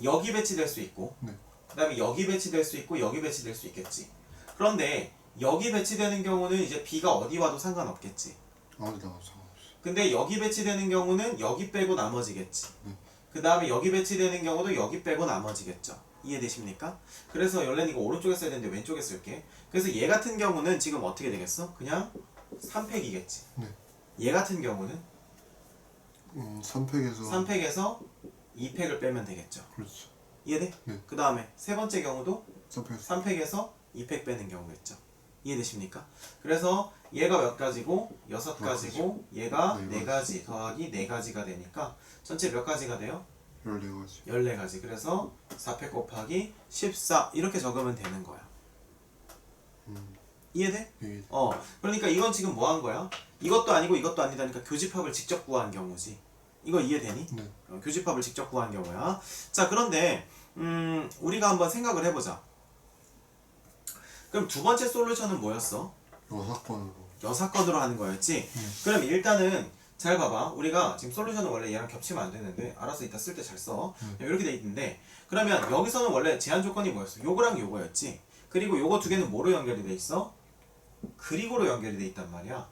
여기 배치될 수 있고 네. 그 다음에 여기 배치될 수 있고 여기 배치될 수 있겠지. 그런데 여기 배치되는 경우는 이제 B가 어디 와도 상관없겠지. 아무리 나와도 상관없어. 근데 여기 배치되는 경우는 여기 빼고 나머지겠지. 그 다음에 여기 배치되는 경우도 여기 빼고 나머지겠죠. 이해되십니까? 그래서 원래는 이거 오른쪽에 써야 되는데 왼쪽에 쓸게. 그래서 얘 같은 경우는 지금 어떻게 되겠어? 그냥 3팩이겠지. 네. 얘 같은 경우는 3팩에서 3팩에서 2팩을 빼면 되겠죠. 그렇죠. 이해돼? 네. 그 다음에 세 번째 경우도 3팩 3팩에서 2팩 빼는 경우겠죠. 이해되십니까? 그래서 얘가 몇 가지고 6가지고 얘가 네 4가지 더하기 4가지가 되니까 전체 몇 가지가 돼요? 14가지. 14가지. 그래서 4팩 곱하기 14 이렇게 적으면 되는 거야. 이해돼? 네. 그러니까 이건 지금 뭐 한 거야? 이것도 아니고 이것도 아니다니까 교집합을 직접 구한 경우지. 이거 이해되니? 네. 교집합을 직접 구한 경우야. 자, 그런데 우리가 한번 생각을 해보자. 그럼 두 번째 솔루션은 뭐였어? 여사건으로. 여사건으로 하는 거였지? 그럼 일단은 잘 봐봐. 우리가 지금 솔루션은 원래 얘랑 겹치면 안 되는데 알아서 이따 쓸 때 잘 써. 이렇게 돼 있는데 그러면 여기서는 원래 제한 조건이 뭐였어? 요거랑 요거였지. 그리고 요거 두 개는 뭐로 연결이 돼 있어? 그리고로 연결이 돼 있단 말이야.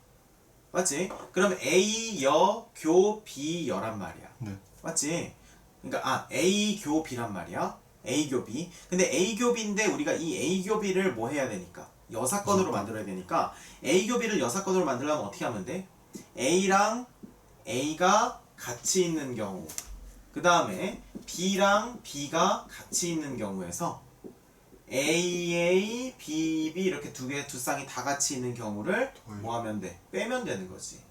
맞지? 그럼 A 여 교 B 여란 말이야. 네. 맞지? 그러니까 A 교 B란 말이야. A 교 B. 근데 A 교 B인데 우리가 이 A 교 B를 뭐 해야 되니까? 여사건으로 만들어야 되니까 A 교 B를 여사건으로 만들려면 어떻게 하면 돼? A랑 A가 같이 있는 경우, 그 다음에 B랑 B가 같이 있는 경우에서 AA, BB 이렇게 두 쌍이 다 같이 있는 경우를 뭐 하면 돼? 빼면 되는 거지.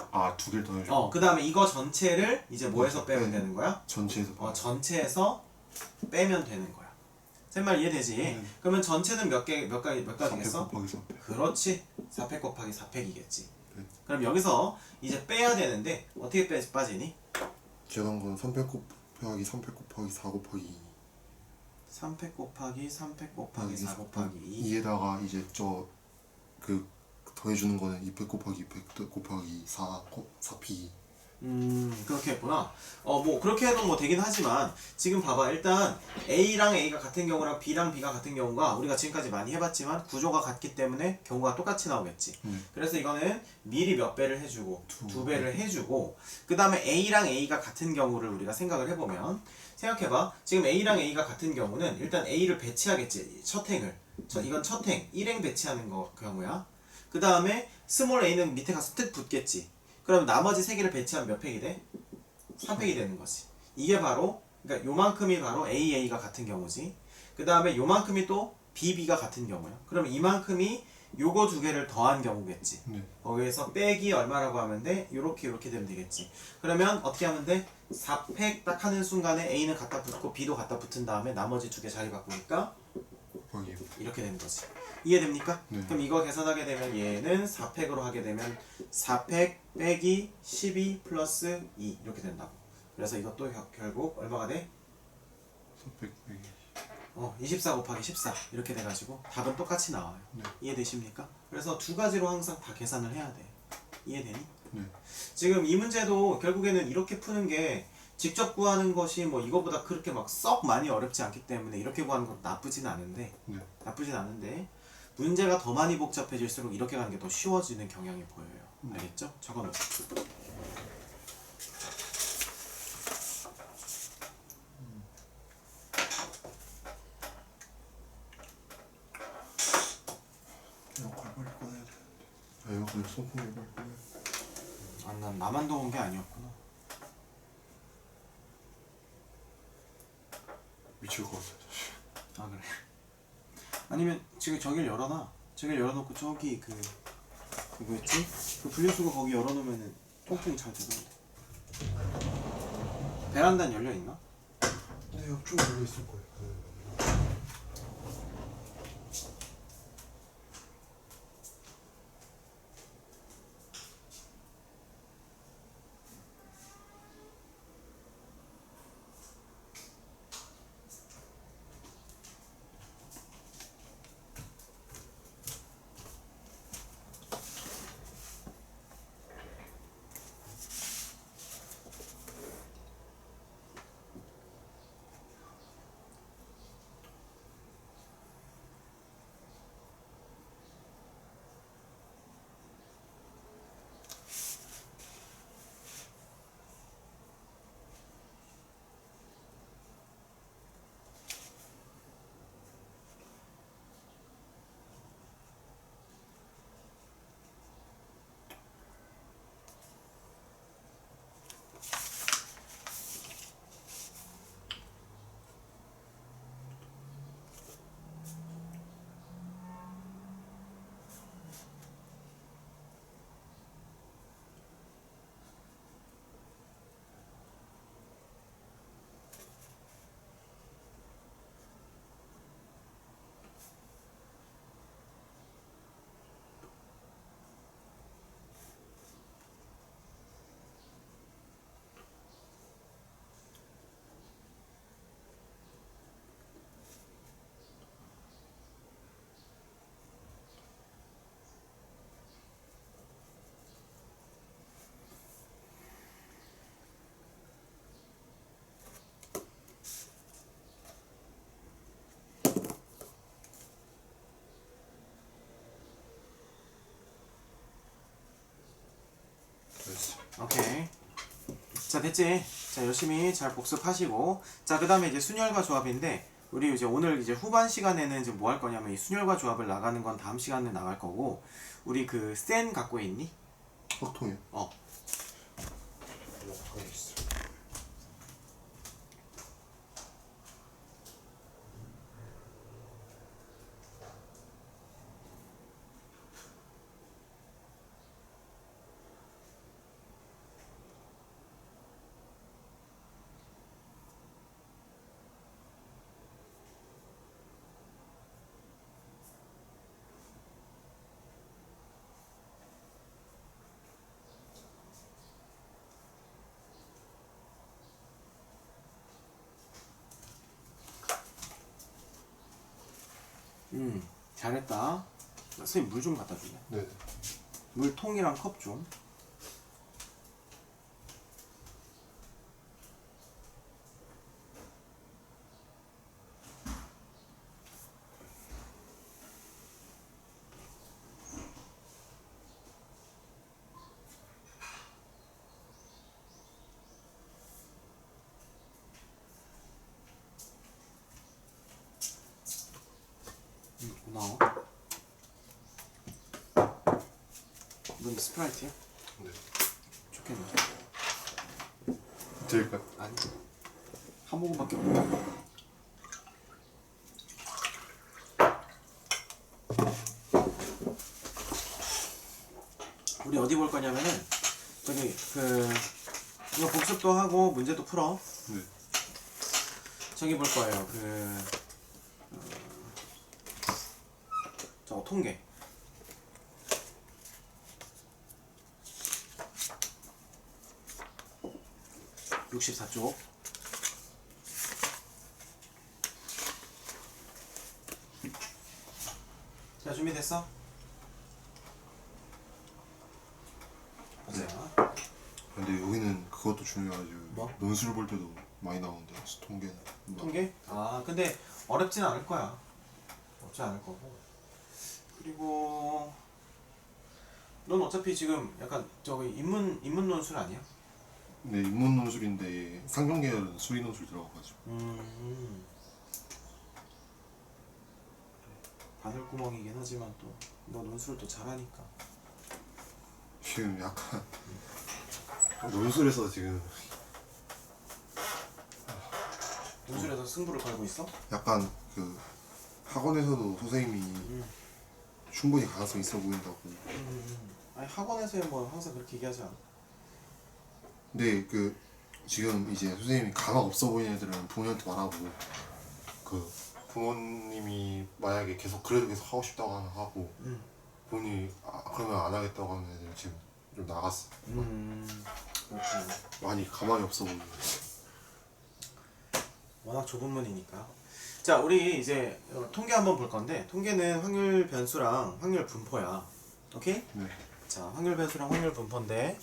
아, 두 개를 더해줘. 그 다음에 이거 전체를 이제 뭐에서 빼면 되는 거야? 전체에서. 전체에서 빼면 되는 거야. 제 말 이해되지? 그러면 전체는 몇 가지겠어? 4팩 곱하기 4팩. 그렇지. 4팩 곱하기 4팩이겠지. 네. 그럼 여기서 이제 빼야 되는데 어떻게 빠지니? 계산 건 3팩 곱하기 3팩 곱하기 4 곱하기 2. 3팩 곱하기 3팩 곱하기 4 곱하기 2. 2에다가 이제 그 더해주는 거는 2팩 곱하기 2팩 곱하기 4 4p 그렇게 했구나. 뭐 그렇게 해도 뭐 되긴 하지만 지금 봐봐. 일단 A랑 A가 같은 경우랑 B랑 B가 같은 경우가 우리가 지금까지 많이 해봤지만 구조가 같기 때문에 경우가 똑같이 나오겠지. 그래서 이거는 미리 몇 배를 해주고 두 배를 해주고 그 다음에 A랑 A가 같은 경우를 우리가 생각을 해보면 생각해봐. 지금 A랑 A가 같은 경우는 일단 A를 배치하겠지. 첫 행을. 이건 첫 행. 1행 배치하는 경우야. 그 다음에 스몰 a는 밑에 가서 뜩 붙겠지. 그럼 나머지 세 개를 배치하면 몇 팩이 돼? 3팩이 되는 거지. 이게 바로 그러니까 요만큼이 바로 AA가 같은 경우지. 그 다음에 요만큼이 또 BB가 같은 경우야. 그럼 이만큼이 요거 두 개를 더한 경우겠지. 거기에서 빼기 얼마라고 하면 돼? 요렇게 되면 되겠지. 그러면 어떻게 하면 돼? 4팩 딱 하는 순간에 A는 갖다 붙고 B도 갖다 붙은 다음에 나머지 두 개 자리 바꾸니까 이렇게 되는 거지. 이해됩니까? 그럼 이거 계산하게 되면 얘는 4팩으로 하게 되면 4팩 빼기 12 플러스 2 이렇게 된다고. 그래서 이것도 결국 얼마가 돼? 24 곱하기 14 이렇게 돼가지고 답은 똑같이 나와요. 이해되십니까? 그래서 두 가지로 항상 다 계산을 해야 돼. 이해되니? 지금 이 문제도 결국에는 이렇게 푸는 게 직접 구하는 것이 뭐 이거보다 그렇게 막 썩 많이 어렵지 않기 때문에 이렇게 구하는 것도 나쁘진 않은데 문제가 더 많이 복잡해질수록 이렇게 가는 게 더 쉬워지는 경향이 보여요. 알겠죠? 적어놓으세요. 에어컨을 선풍기 빨리 꺼야 돼. 난 나만 더운 게 아니었구나. 미칠 것 같아. 아 그래? 아니면 지금 저길 열어놔. 저길 열어놓고 저기 그 뭐였지? 그 분리수거 거기 열어놓으면은 통풍이 잘 되던데. 베란다는 열려있나? 네, 옆쪽에 열려 있을 거예요. 오케이. 자 됐지? 자 열심히 잘 복습하시고 자 그 다음에 이제 순열과 조합인데 우리 이제 오늘 이제 후반 시간에는 이제 뭐 할 거냐면 이 순열과 조합을 나가는 건 다음 시간에 나갈 거고 우리 그 센 갖고 있니? 턱통이요? 가까이 있어. 잘했다. 선생님 물 좀 갖다 줄래? 네. 물통이랑 컵 좀. 고마워. 넌 스프라이트야? 네. 좋겠네. 드릴까요? 아니. 한 모금밖에 없네. 우리 어디 볼 거냐면은 저기 이거 복습도 하고 문제도 풀어. 네. 저기 볼 거예요. 저거 통계. 64쪽. 자, 준비됐어? 보자. 근데 여기는 그것도 중요하죠. 뭐? 논술 볼 때도 많이 나오는데 통계는. 통계? 아, 근데 어렵진 않을 거야. 어렵지 않을 거고. 그리고 넌 어차피 지금 약간 저기 인문 논술 아니야? 네, 인문 논술인데 상경 계열은 수리 논술 들어가가지고. 바늘구멍이긴 하지만 또 너 논술을 또 잘하니까. 지금 약간 논술에서 지금 논술에서 승부를 걸고 있어? 약간 그 학원에서도 선생님이 충분히 가능성 있어 보인다고. 아니 학원에서 뭐 항상 그렇게 얘기하지 않아. 근데 그 지금 이제 선생님이 가망 없어 보이는 애들은 부모님한테 말하고, 그 부모님이 만약에 계속 그래도 계속 하고 싶다고 하고 본인이 그러면 안 하겠다고 하는 애들 지금 좀 나갔어. 그렇구나. 많이 가망이 없어 보이는. 워낙 좁은 문이니까. 자, 우리 이제 통계 한번 볼 건데, 통계는 확률 변수랑 확률 분포야. 오케이? 네. 자, 확률 변수랑 확률 분포인데